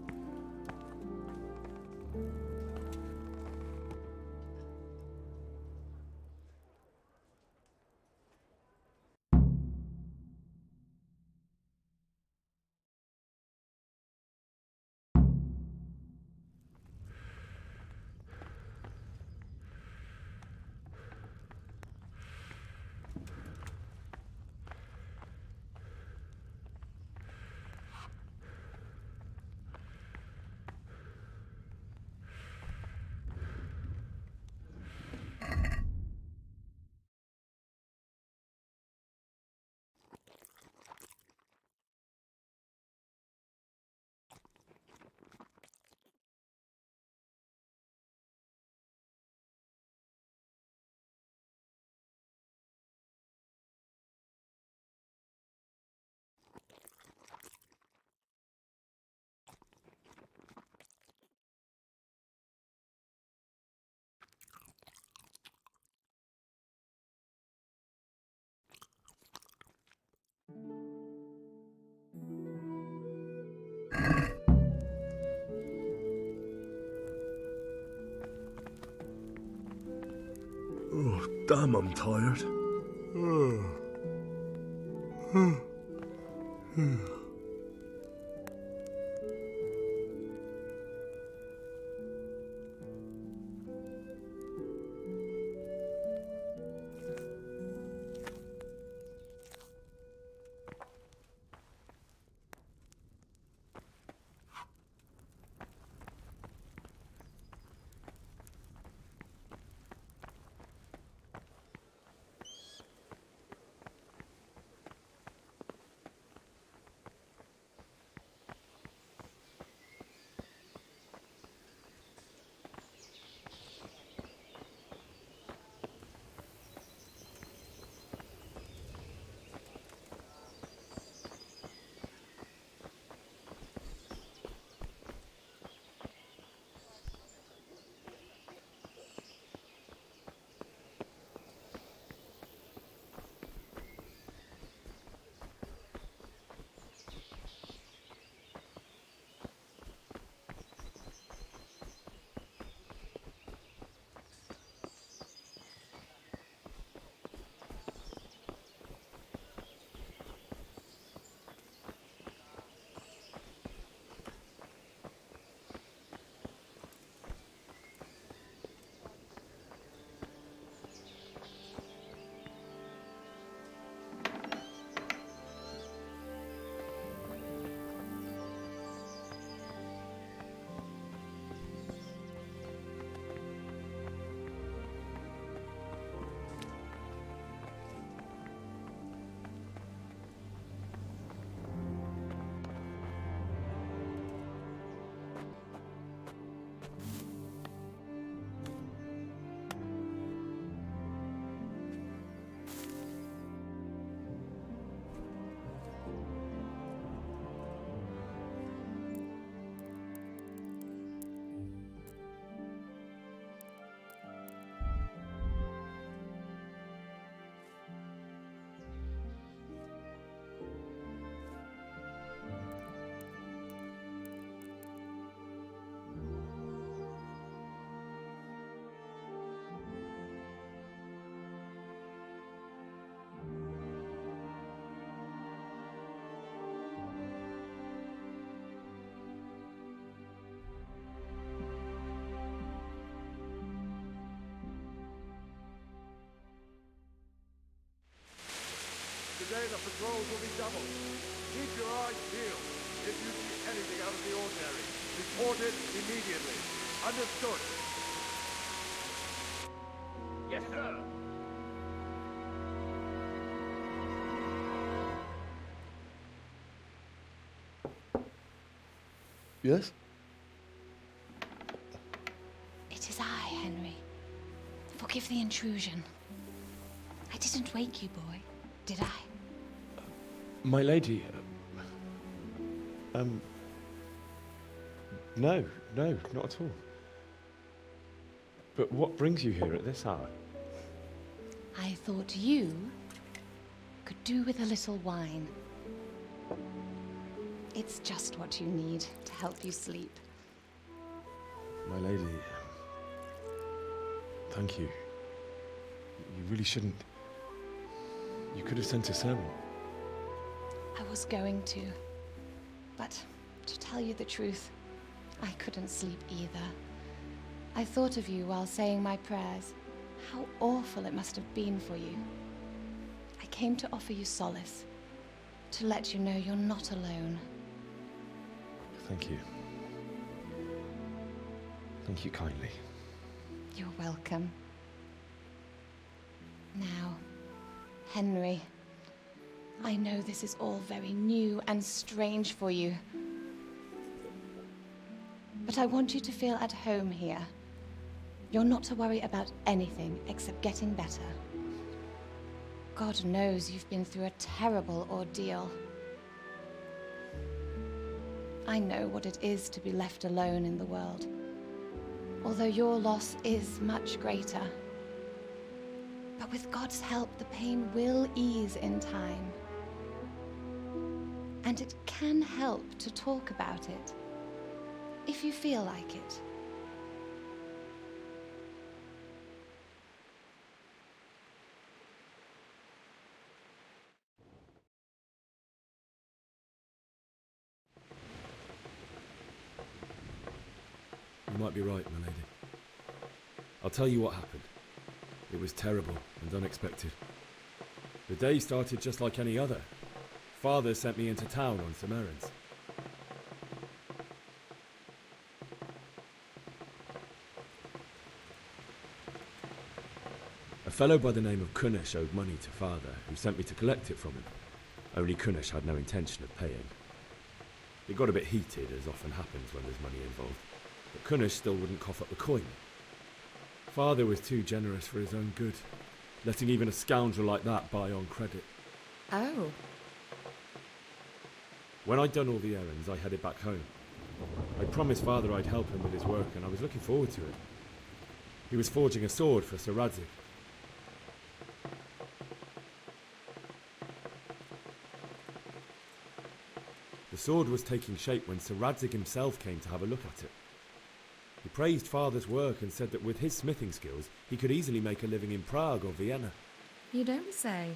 Oh, damn, I'm tired. Today the patrols will be doubled. Keep your eyes peeled. If you see anything out of the ordinary, report it immediately. Understood? Yes, sir. Yes? It is I, Henry. Forgive the intrusion. I didn't wake you, boy, did I? My lady, no, not at all. But what brings you here at this hour? I thought you could do with a little wine. It's just what you need to help you sleep. My lady, thank you. You really shouldn't. You could have sent a servant. I was going to. But to tell you the truth, I couldn't sleep either. I thought of you while saying my prayers. How awful it must have been for you. I came to offer you solace, to let you know you're not alone. Thank you. Thank you kindly. You're welcome. Now, Henry, I know this is all very new and strange for you. But I want you to feel at home here. You're not to worry about anything except getting better. God knows you've been through a terrible ordeal. I know what it is to be left alone in the world, although your loss is much greater. But with God's help, the pain will ease in time. And it can help to talk about it, if you feel like it. You might be right, my lady. I'll tell you what happened. It was terrible and unexpected. The day started just like any other. Father sent me into town on some errands. A fellow by the name of Kunesh owed money to Father, who sent me to collect it from him. Only Kunesh had no intention of paying. It got a bit heated, as often happens when there's money involved, but Kunesh still wouldn't cough up the coin. Father was too generous for his own good, letting even a scoundrel like that buy on credit. Oh. When I'd done all the errands, I headed back home. I promised Father I'd help him with his work, and I was looking forward to it. He was forging a sword for Sir Radzik. The sword was taking shape when Sir Radzik himself came to have a look at it. He praised Father's work and said that with his smithing skills, he could easily make a living in Prague or Vienna. You don't say.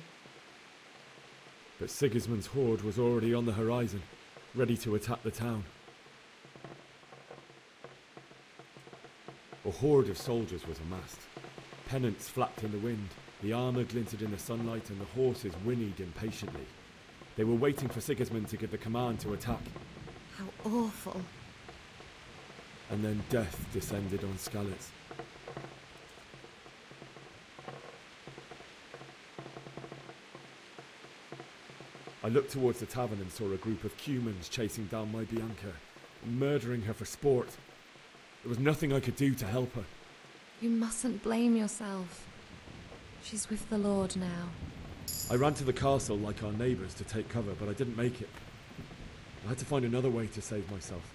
But Sigismund's horde was already on the horizon, ready to attack the town. A horde of soldiers was amassed. Pennants flapped in the wind, the armour glinted in the sunlight, and the horses whinnied impatiently. They were waiting for Sigismund to give the command to attack. How awful. And then death descended on Skalitz. I looked towards the tavern and saw a group of Cumans chasing down my Bianca, murdering her for sport. There was nothing I could do to help her. You mustn't blame yourself. She's with the Lord now. I ran to the castle like our neighbours to take cover, but I didn't make it. I had to find another way to save myself.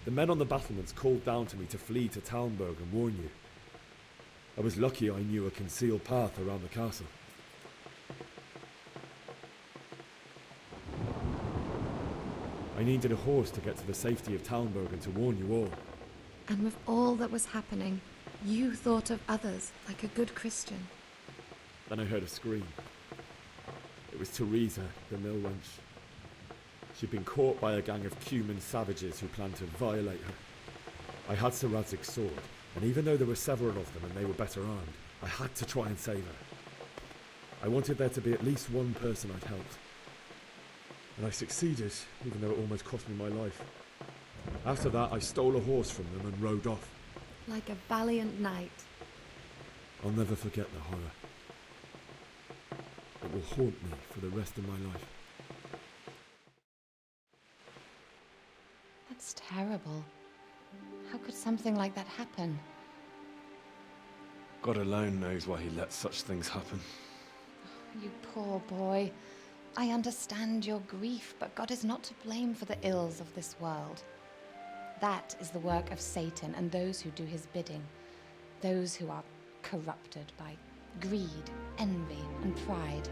The men on the battlements called down to me to flee to Talmberg and warn you. I was lucky I knew a concealed path around the castle. I needed a horse to get to the safety of Talmberg and to warn you all. And with all that was happening, you thought of others like a good Christian. Then I heard a scream. It was Teresa, the mill wench. She'd been caught by a gang of Cuman savages who planned to violate her. I had Sir Radzig's sword, and even though there were several of them and they were better armed, I had to try and save her. I wanted there to be at least one person I'd helped. And I succeeded, even though it almost cost me my life. After that, I stole a horse from them and rode off. Like a valiant knight. I'll never forget the horror. It will haunt me for the rest of my life. That's terrible. How could something like that happen? God alone knows why he lets such things happen. You poor boy. I understand your grief, but God is not to blame for the ills of this world. That is the work of Satan and those who do his bidding. Those who are corrupted by greed, envy, and pride.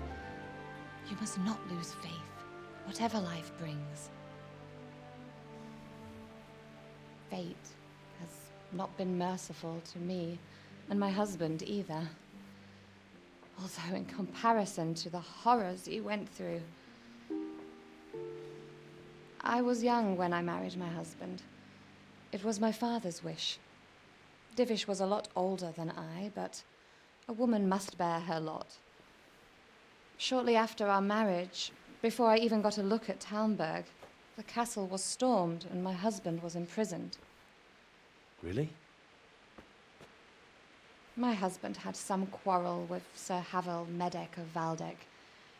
You must not lose faith, whatever life brings. Fate has not been merciful to me, and my husband either. Although in comparison to the horrors you went through. I was young when I married my husband. It was my father's wish. Divish was a lot older than I, but a woman must bear her lot. Shortly after our marriage, before I even got a look at Talmberg, the castle was stormed and my husband was imprisoned. Really? My husband had some quarrel with Sir Havel Medek of Valdek,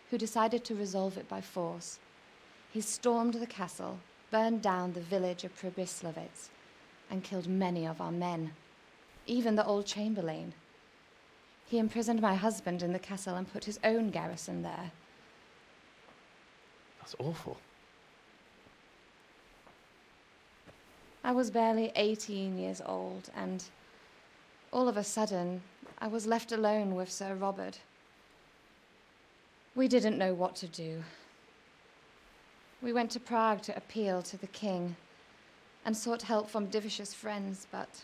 who decided to resolve it by force. He stormed the castle, burned down the village of Probislavitz, and killed many of our men, even the old chamberlain. He imprisoned my husband in the castle and put his own garrison there. That's awful. I was barely 18 years old, and all of a sudden, I was left alone with Sir Robert. We didn't know what to do. We went to Prague to appeal to the king and sought help from Divish's friends, but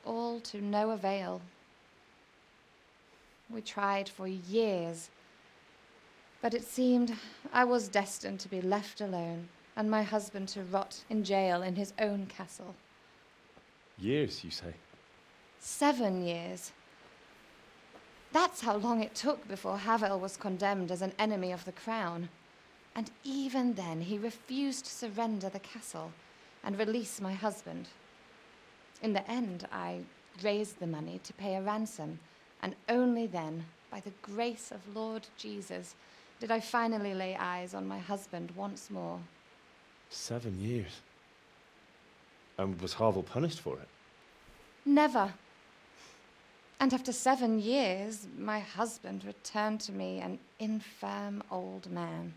all to no avail. We tried for years, but it seemed I was destined to be left alone and my husband to rot in jail in his own castle. Years, you say? 7 years. That's how long it took before Havel was condemned as an enemy of the crown. And even then, he refused to surrender the castle and release my husband. In the end, I raised the money to pay a ransom, and only then, by the grace of Lord Jesus, did I finally lay eyes on my husband once more. 7 years? And was Havel punished for it? Never. And after 7 years, my husband returned to me an infirm old man.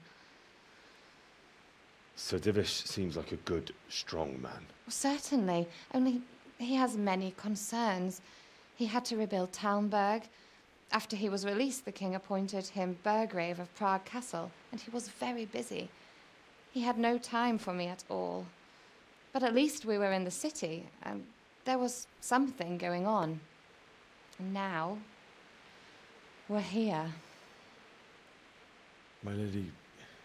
Sir Divish seems like a good, strong man. Certainly, only he has many concerns. He had to rebuild Talmberg. After he was released, the king appointed him Burgrave of Prague Castle, and he was very busy. He had no time for me at all. But at least we were in the city, and there was something going on. And now, we're here. My lady,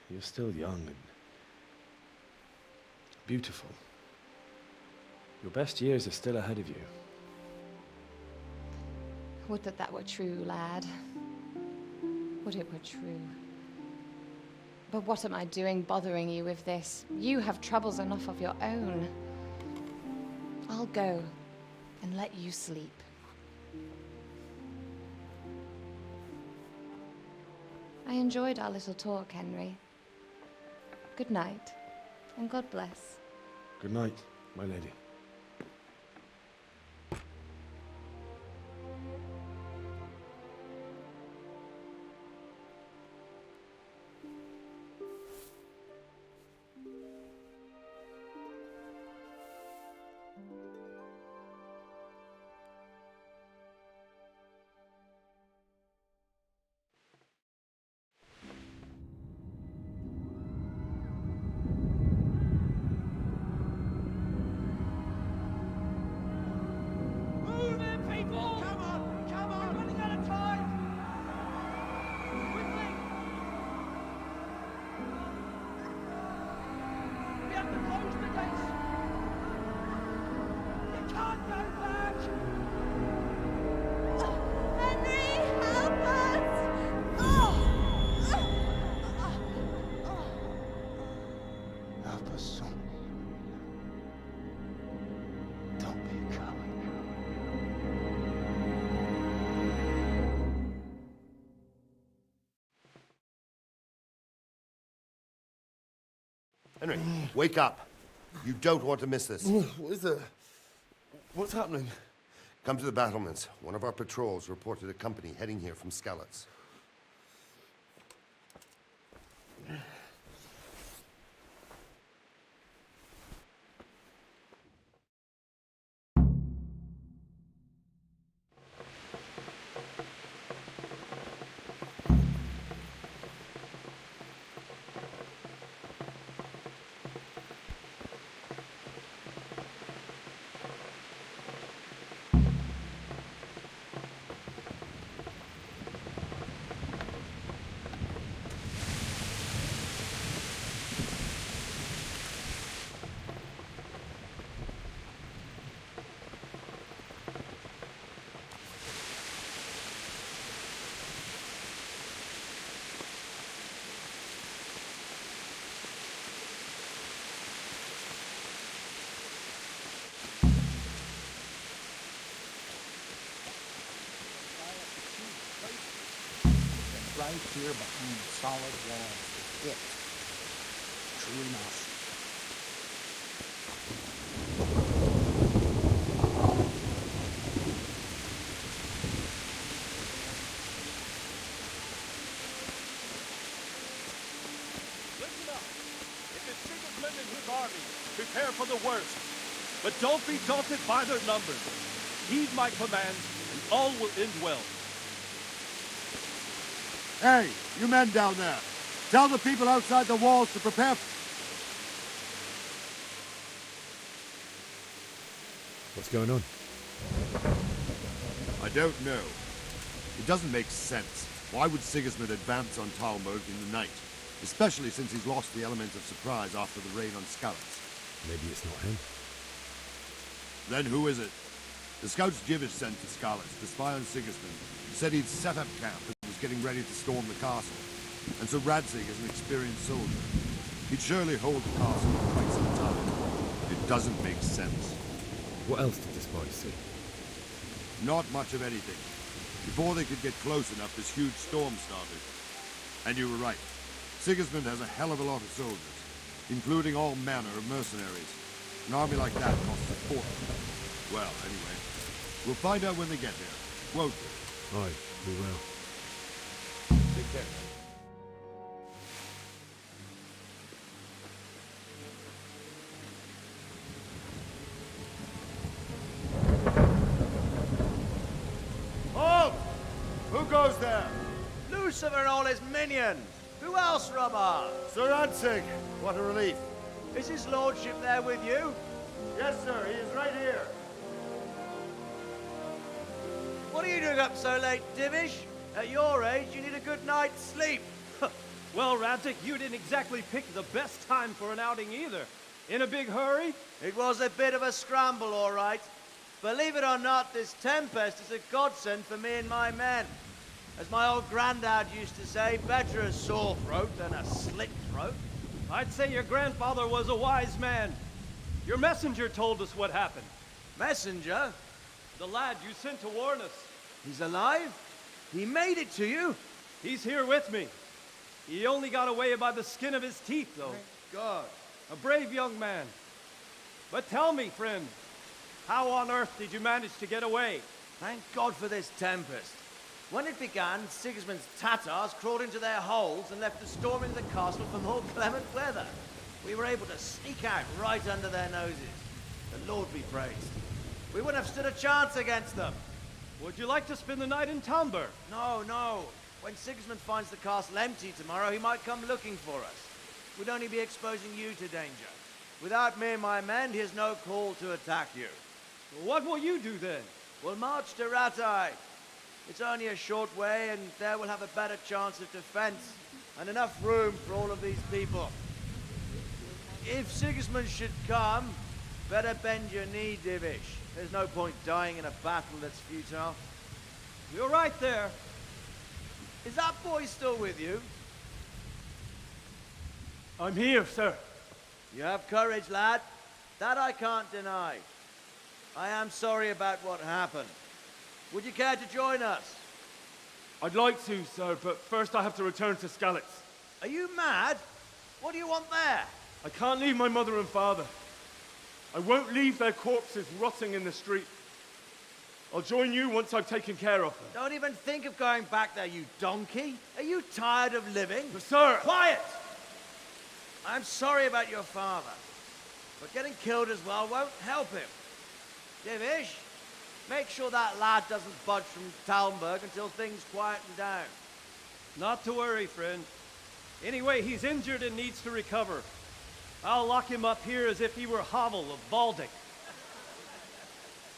you're still young and beautiful. Your best years are still ahead of you. Would that that were true, lad. Would it were true. But what am I doing bothering you with this? You have troubles enough of your own. I'll go and let you sleep. I enjoyed our little talk, Henry. Good night, and God bless. Good night, my lady. Henry, wake up. You don't want to miss this. What is it? What's happening? Come to the battlements. One of our patrols reported a company heading here from Skalitz. Right here behind the solid walls. It. True enough. Listen up. It is Sigismund and his army. Prepare for the worst. But don't be daunted by their numbers. Heed my commands, and all will end well. Hey, you men down there. Tell the people outside the walls to prepare. What's going on? I don't know. It doesn't make sense. Why would Sigismund advance on Talmberg in the night? Especially since he's lost the element of surprise after the raid on Skalitz. Maybe it's not him. Then who is it? The scouts Jivish sent to Skalitz to spy on Sigismund said he'd set up camp and was getting ready to storm the castle. And so Radzig is an experienced soldier. He'd surely hold the castle for quite some time. It doesn't make sense. What else did the spies see? Not much of anything. Before they could get close enough, this huge storm started. And you were right. Sigismund has a hell of a lot of soldiers, including all manner of mercenaries. An army like that costs a fortune. Well, anyway, we'll find out when they get there, won't we? Aye, we will. Take care. Halt! Who goes there? Lucifer and all his minions. Who else, Robber? Sir Radzig, what a relief. Is his lordship there with you? Yes, sir, he is right here. What are you doing up so late, Divish? At your age, you need a good night's sleep. Well, Radzig, you didn't exactly pick the best time for an outing either. In a big hurry? It was a bit of a scramble, all right. Believe it or not, this tempest is a godsend for me and my men. As my old granddad used to say, better a sore throat than a slit throat. I'd say your grandfather was a wise man. Your messenger told us what happened. Messenger? The lad you sent to warn us. He's alive? He made it to you? He's here with me. He only got away by the skin of his teeth, though. Thank God. A brave young man. But tell me, friend, how on earth did you manage to get away? Thank God for this tempest. When it began, Sigismund's Tatars crawled into their holes and left us storming the castle for more clement weather. We were able to sneak out right under their noses. The Lord be praised. We wouldn't have stood a chance against them. Would you like to spend the night in Talmberg? No, no. When Sigismund finds the castle empty tomorrow, he might come looking for us. We'd only be exposing you to danger. Without me and my men, he has no call to attack you. What will you do then? We'll march to Ratai. It's only a short way, and there we'll have a better chance of defense and enough room for all of these people. If Sigismund should come, better bend your knee, Divish. There's no point dying in a battle that's futile. You're right there. Is that boy still with you? I'm here, sir. You have courage, lad. That I can't deny. I am sorry about what happened. Would you care to join us? I'd like to, sir, but first I have to return to Skalitz. Are you mad? What do you want there? I can't leave my mother and father. I won't leave their corpses rotting in the street. I'll join you once I've taken care of them. Don't even think of going back there, you donkey. Are you tired of living? But sir! Quiet! I'm sorry about your father, but getting killed as well won't help him. Divish, make sure that lad doesn't budge from Talmberg until things quieten down. Not to worry, friend. Anyway, he's injured and needs to recover. I'll lock him up here as if he were Havel of Baldic.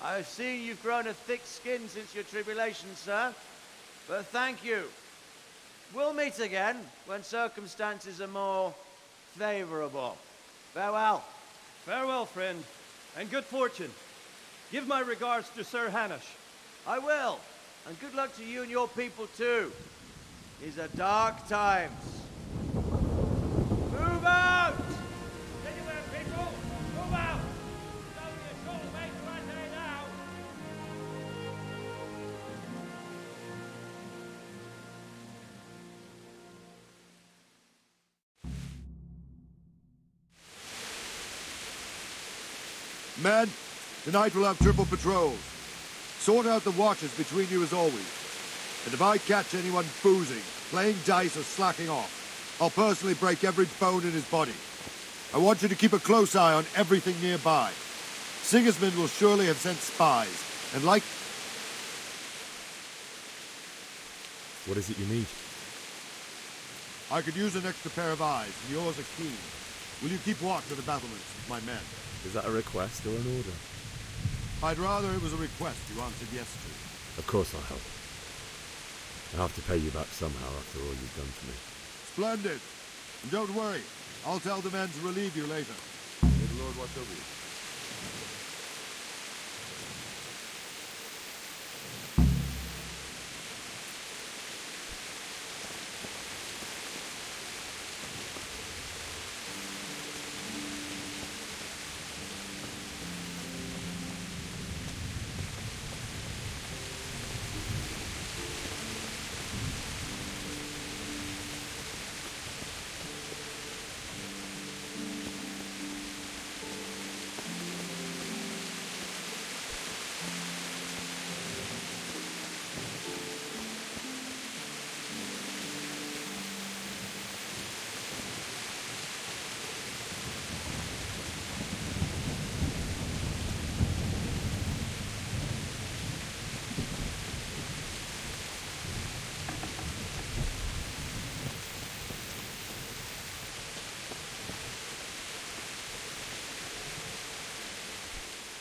I've seen you've grown a thick skin since your tribulation, sir. But thank you. We'll meet again when circumstances are more favorable. Farewell. Farewell, friend, and good fortune. Give my regards to Sir Hanush. I will. And good luck to you and your people, too. These are dark times. Move out! Anywhere, people! Move out! It's only a short way to Athe now! Men, tonight we'll have triple patrols. Sort out the watches between you as always. And if I catch anyone boozing, playing dice or slacking off, I'll personally break every bone in his body. I want you to keep a close eye on everything nearby. Sigismund will surely have sent spies, and like... What is it you need? I could use an extra pair of eyes, and yours are keen. Will you keep watch of the battlements with my men? Is that a request or an order? I'd rather it was a request you answered yes to. Of course I'll help. I'll have to pay you back somehow after all you've done for me. Splendid. And don't worry, I'll tell the men to relieve you later. May the Lord watch over you.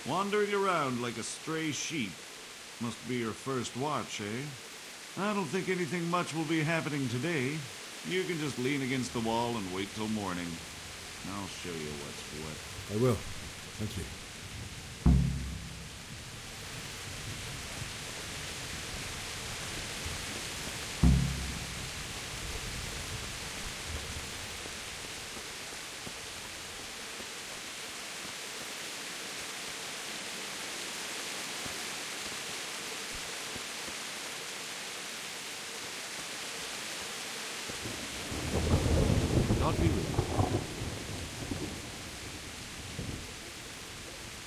Wandering around like a stray sheep. Must be your first watch, eh? I don't think anything much will be happening today. You can just lean against the wall and wait till morning. I'll show you what's what. I will. Thank you.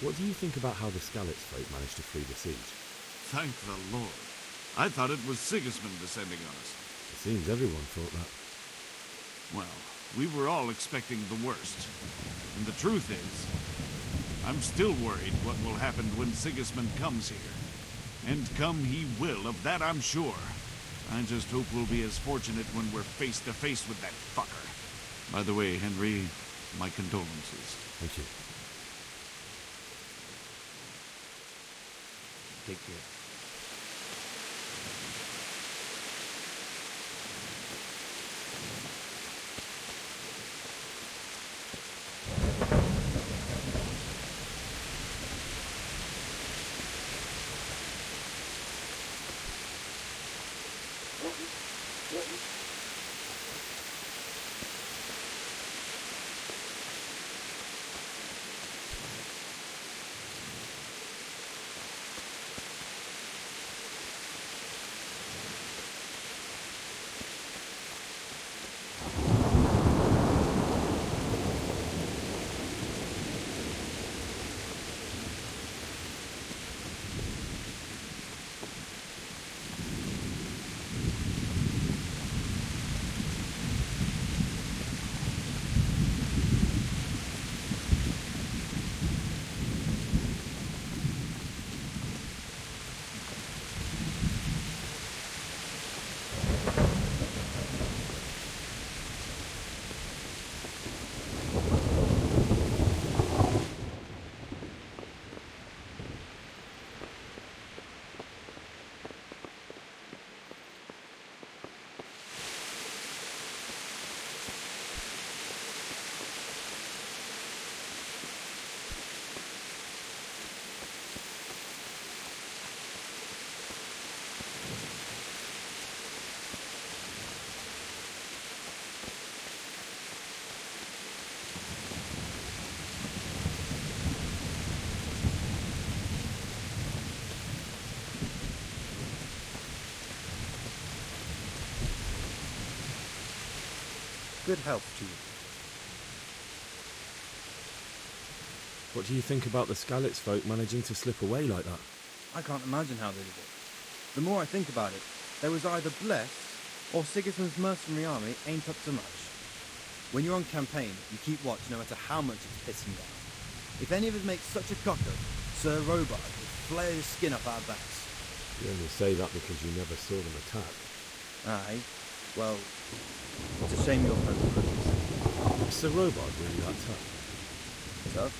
What do you think about how the Skalitz folk managed to flee the siege? Thank the Lord. I thought it was Sigismund descending on us. It seems everyone thought that. Well, we were all expecting the worst. And the truth is, I'm still worried what will happen when Sigismund comes here. And come he will, of that I'm sure. I just hope we'll be as fortunate when we're face to face with that fucker. By the way, Henry, my condolences. Thank you. Take care. Good health to you. What do you think about the Skalitz folk managing to slip away like that? I can't imagine how they did it. The more I think about it, they was either blessed, or Sigismund's mercenary army ain't up to much. When you're on campaign, you keep watch no matter how much it's pissing down. If any of us make such a cock-up, Sir Robard would flare his skin up our backs. You only say that because you never saw them attack. Aye. Well, it's a shame your friends are crippled. Is Sir Robard really that tough? Tough?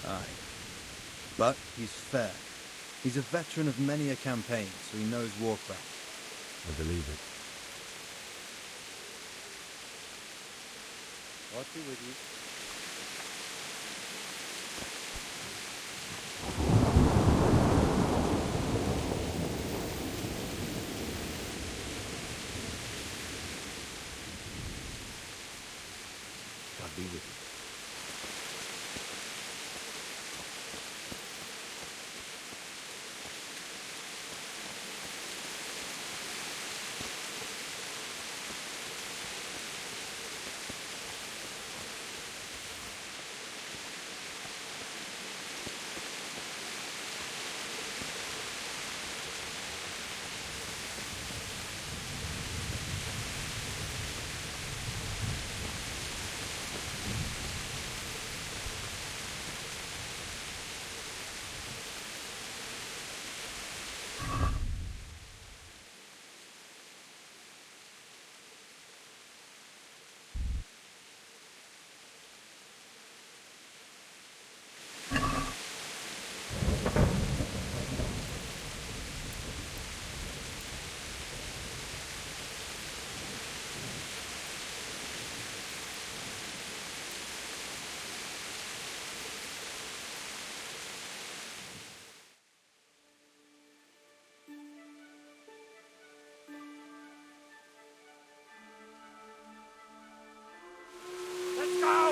Aye. But he's fair. He's a veteran of many a campaign, so he knows warcraft. I believe it. God be with you. God be with you.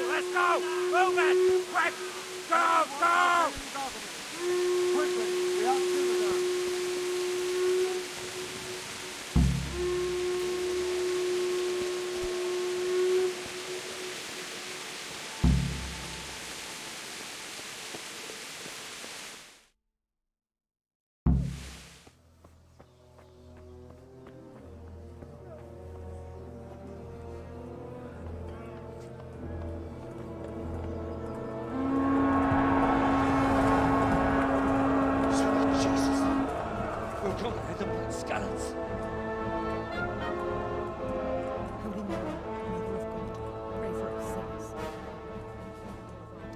Let's go! Move it! Quick! Go! Go! Quickly, we have to do that.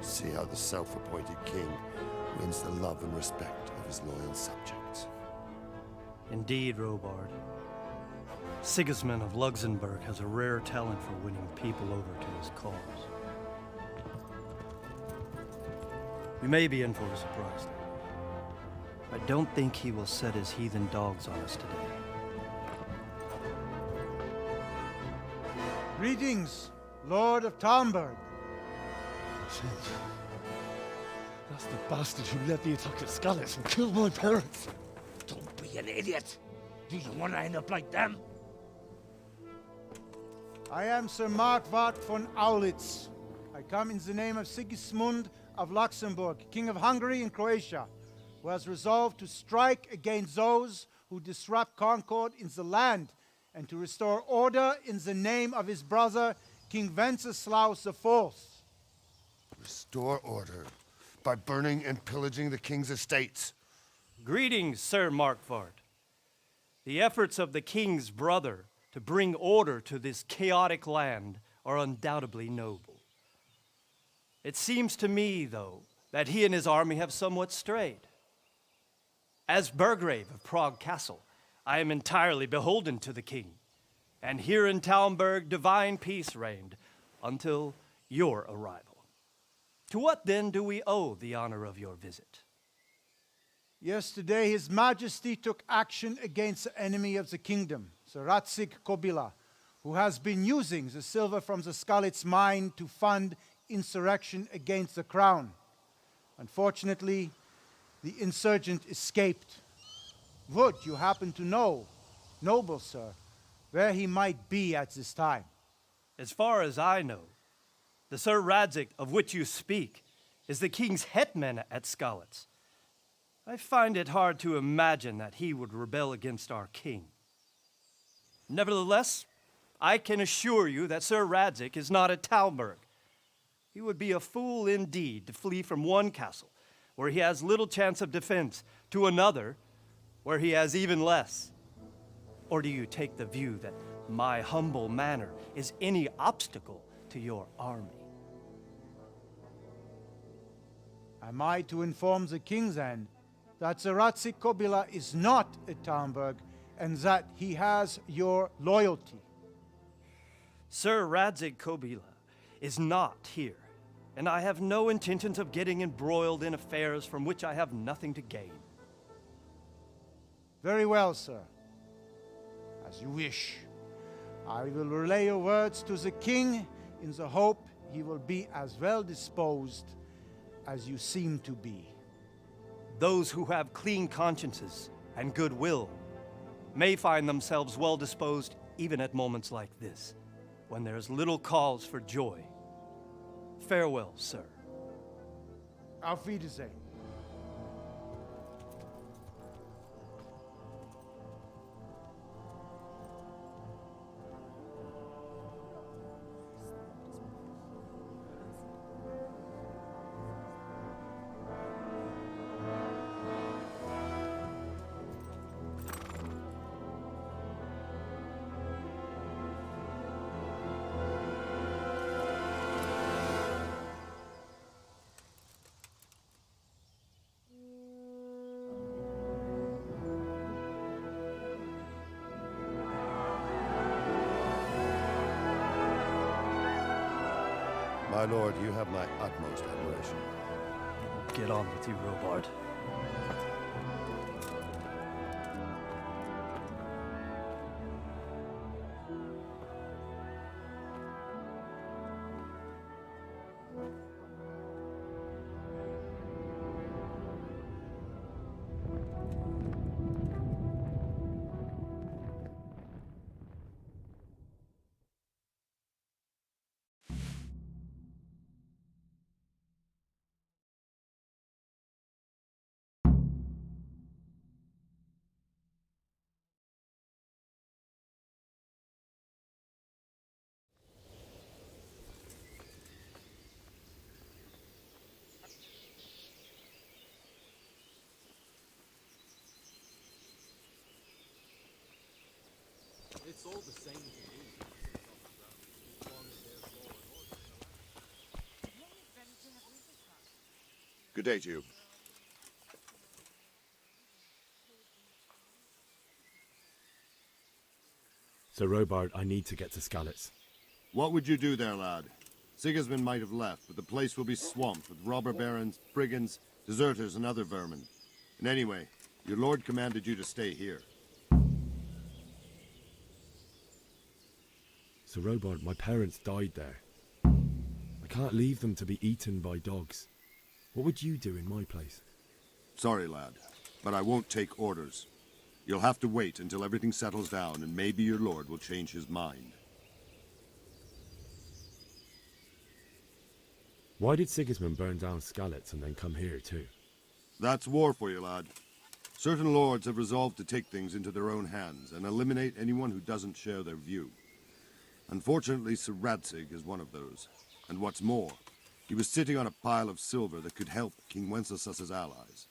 See how the self-appointed king wins the love and respect of his loyal subjects. Indeed, Robard. Sigismund of Luxembourg has a rare talent for winning people over to his cause. We may be in for a surprise, though. I don't think he will set his heathen dogs on us today. Greetings, Lord of Talmberg. That's the bastard who led the attack at Skalitz and killed my parents. Don't be an idiot. Do you want to end up like them? I am Sir Markwart von Aulitz. I come in the name of Sigismund of Luxembourg, King of Hungary and Croatia, who has resolved to strike against those who disrupt concord in the land and to restore order in the name of his brother, King Wenceslaus IV. Restore order by burning and pillaging the king's estates. Greetings, Sir Markwart. The efforts of the king's brother to bring order to this chaotic land are undoubtedly noble. It seems to me, though, that he and his army have somewhat strayed. As Burgrave of Prague Castle, I am entirely beholden to the king, and here in Talmberg divine peace reigned until your arrival. To what then do we owe the honor of your visit? Yesterday, His Majesty took action against the enemy of the kingdom, Sir Ratsig Kobila, who has been using the silver from the Skalitz mine to fund insurrection against the crown. Unfortunately, the insurgent escaped. Would you happen to know, noble sir, where he might be at this time? As far as I know, the Sir Radzig of which you speak is the king's hetman at Skalitz. I find it hard to imagine that he would rebel against our king. Nevertheless, I can assure you that Sir Radzig is not at Talmberg. He would be a fool indeed to flee from one castle, where he has little chance of defense, to another, where he has even less. Or do you take the view that my humble manner is any obstacle to your army? Am I to inform the king then that Sir Radzig Kobyla is not at Talmberg and that he has your loyalty? Sir Radzig Kobyla is not here, and I have no intentions of getting embroiled in affairs from which I have nothing to gain. Very well, sir. As you wish. I will relay your words to the king in the hope he will be as well disposed as you seem to be. Those who have clean consciences and goodwill may find themselves well disposed even at moments like this, when there is little cause for joy. Farewell, sir. Auf Wiedersehen. My lord, you have my utmost admiration. Get on with you, Robard. It's all the same to me. Good day to you. Sir Robard, I need to get to Skalitz. What would you do there, lad? Sigismund might have left, but the place will be swamped with robber barons, brigands, deserters, and other vermin. And anyway, your lord commanded you to stay here. Sir Robard, my parents died there. I can't leave them to be eaten by dogs. What would you do in my place? Sorry, lad, but I won't take orders. You'll have to wait until everything settles down, and maybe your lord will change his mind. Why did Sigismund burn down Skalitz and then come here too? That's war for you, lad. Certain lords have resolved to take things into their own hands and eliminate anyone who doesn't share their view. Unfortunately, Sir Radzig is one of those. And what's more, he was sitting on a pile of silver that could help King Wenceslas's allies.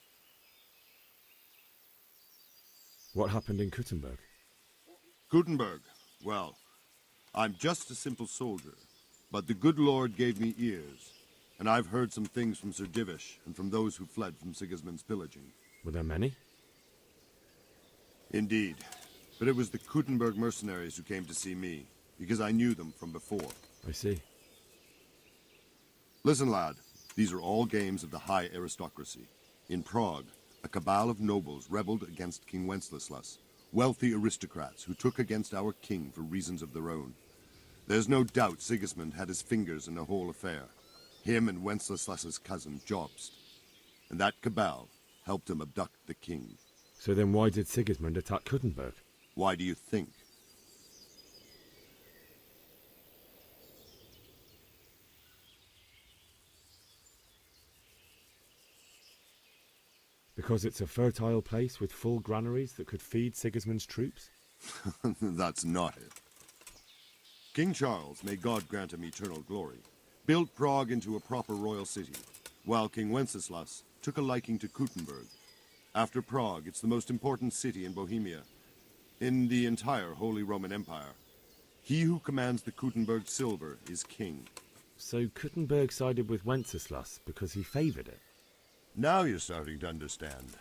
What happened in Kuttenberg? Kuttenberg? Well, I'm just a simple soldier, but the good Lord gave me ears, and I've heard some things from Sir Divish and from those who fled from Sigismund's pillaging. Were there many? Indeed, but it was the Kuttenberg mercenaries who came to see me, because I knew them from before. I see. Listen, lad, these are all games of the high aristocracy. In Prague, a cabal of nobles rebelled against King Wenceslas, wealthy aristocrats who took against our king for reasons of their own. There's no doubt Sigismund had his fingers in the whole affair. Him and Wenceslas's cousin, Jobst. And that cabal helped him abduct the king. So then why did Sigismund attack Kuttenberg? Why do you think? Because it's a fertile place with full granaries that could feed Sigismund's troops? That's not it. King Charles, may God grant him eternal glory, built Prague into a proper royal city, while King Wenceslas took a liking to Kuttenberg. After Prague, it's the most important city in Bohemia, in the entire Holy Roman Empire. He who commands the Kuttenberg silver is king. So Kuttenberg sided with Wenceslas because he favoured it? Now you're starting to understand.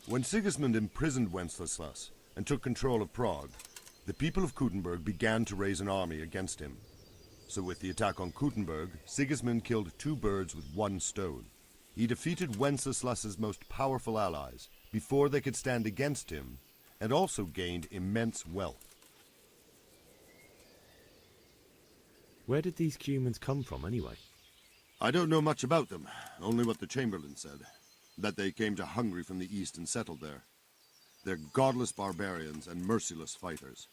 When Sigismund imprisoned Wenceslas and took control of Prague, the people of Kuttenberg began to raise an army against him. So with the attack on Kuttenberg, Sigismund killed 2 birds with 1 stone. He defeated Wenceslas's most powerful allies before they could stand against him, and also gained immense wealth. Where did these humans come from, anyway? I don't know much about them, only what the Chamberlain said, that they came to Hungary from the east and settled there. They're godless barbarians and merciless fighters.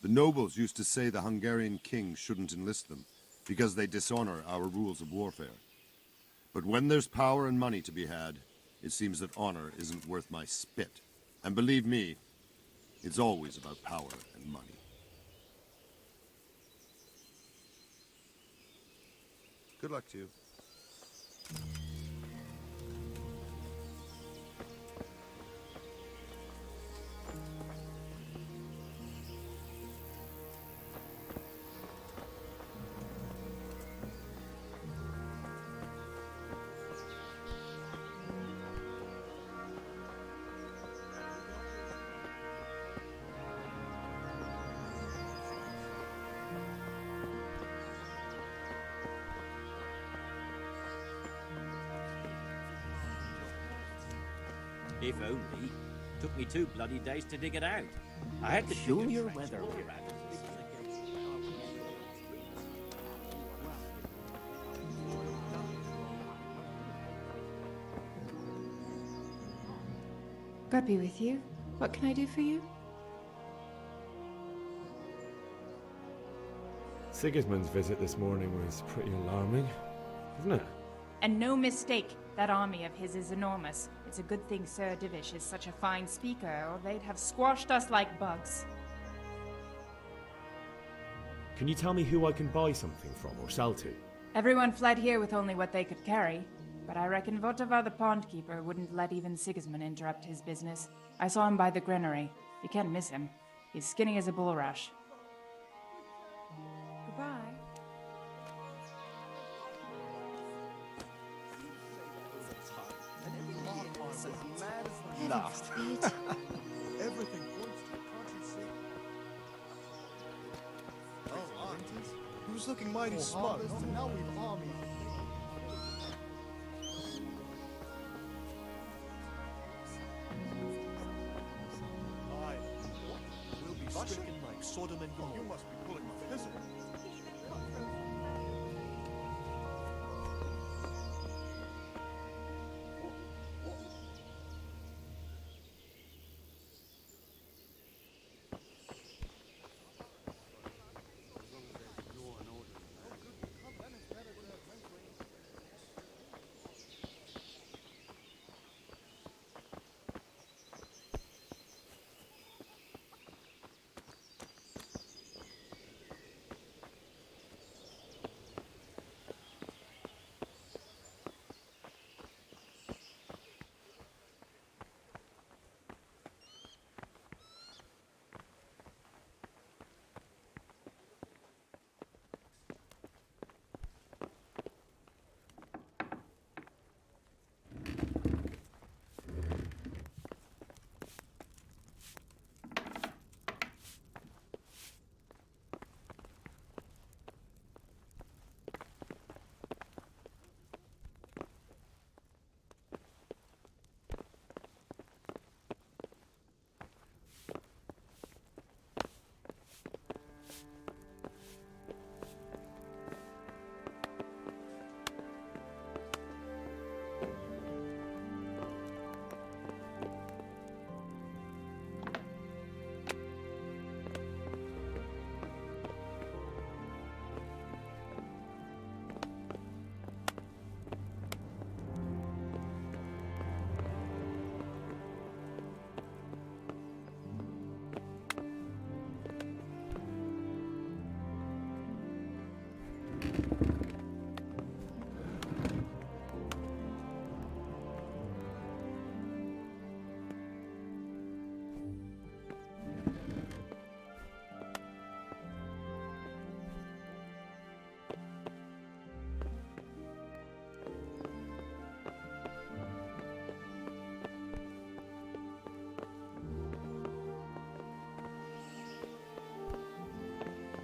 The nobles used to say the Hungarian king shouldn't enlist them, because they dishonor our rules of warfare. But when there's power and money to be had, it seems that honor isn't worth my spit. And believe me, it's always about power and money. Good luck to you. If only. Took me 2 bloody days to dig it out. I had to Peculiar weather. God be with you. What can I do for you? Sigismund's visit this morning was pretty alarming, wasn't it? And no mistake, that army of his is enormous. It's a good thing Sir Divish is such a fine speaker, or they'd have squashed us like bugs. Can you tell me who I can buy something from or sell to? Everyone fled here with only what they could carry, but I reckon Votava the pond-keeper wouldn't let even Sigismund interrupt his business. I saw him by the granary. You can't miss him. He's skinny as a bulrush. Goodbye. Last. Everything points to it, can't you see? Oh, Winters. He was looking mighty smug. And now we've army. Aye. We'll be stricken like Sodom and Gomorrah. You must be pulling my fizzle.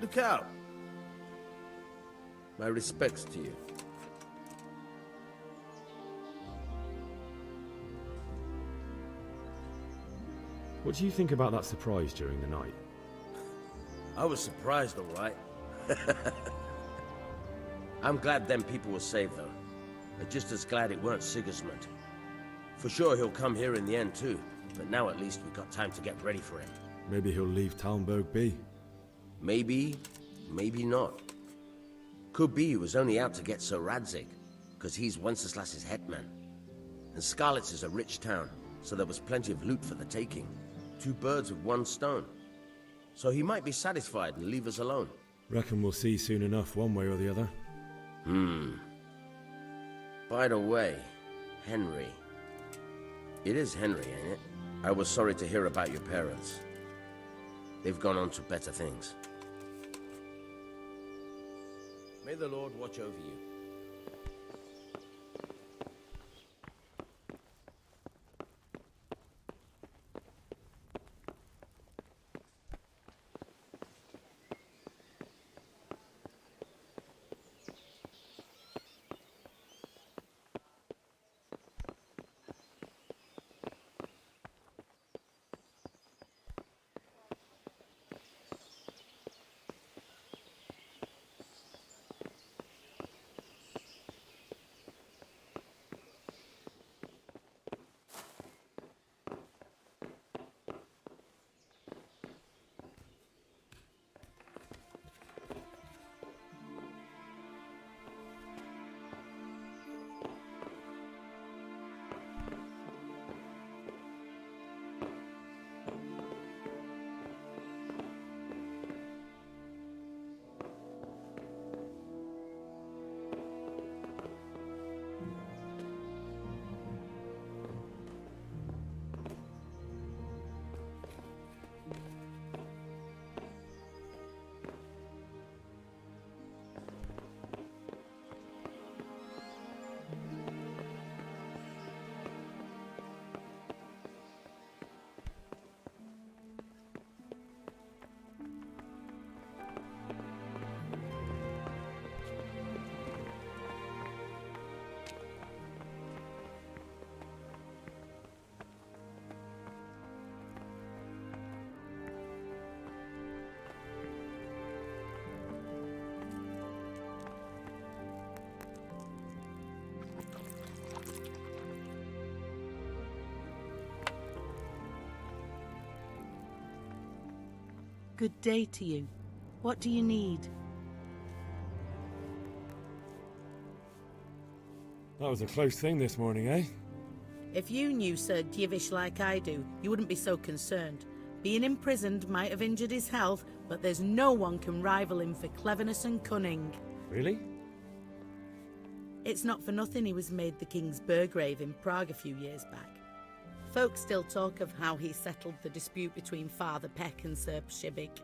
Look out. My respects to you. What do you think about that surprise during the night? I was surprised, all right. I'm glad them people were saved, though. I'm just as glad it weren't Sigismund. For sure he'll come here in the end, too. But now at least we've got time to get ready for him. Maybe he'll leave Talmberg be. Maybe, maybe not. Could be he was only out to get Sir Radzig, because he's Wenceslas's hetman. And Skalitz is a rich town, so there was plenty of loot for the taking. 2 birds with 1 stone. So he might be satisfied and leave us alone. Reckon we'll see soon enough, one way or the other. By the way, Henry. It is Henry, ain't it? I was sorry to hear about your parents. They've gone on to better things. May the Lord watch over you. Good day to you. What do you need? That was a close thing this morning, eh? If you knew Sir Dievish like I do, you wouldn't be so concerned. Being imprisoned might have injured his health, but there's no one can rival him for cleverness and cunning. Really? It's not for nothing he was made the King's Burgrave in Prague a few years back. Folk still talk of how he settled the dispute between Father Peck and Sir Pshibik.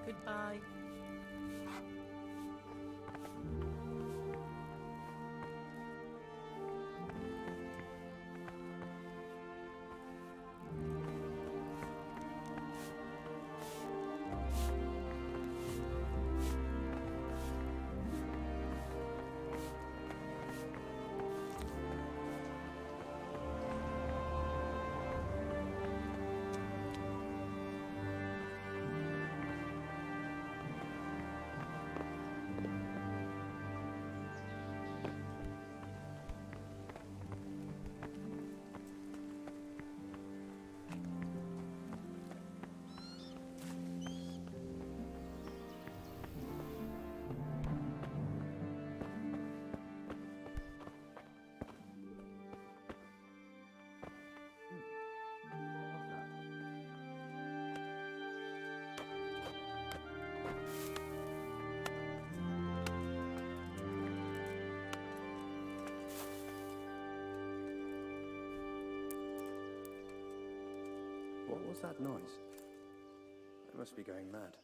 Goodbye. What was that noise? I must be going mad.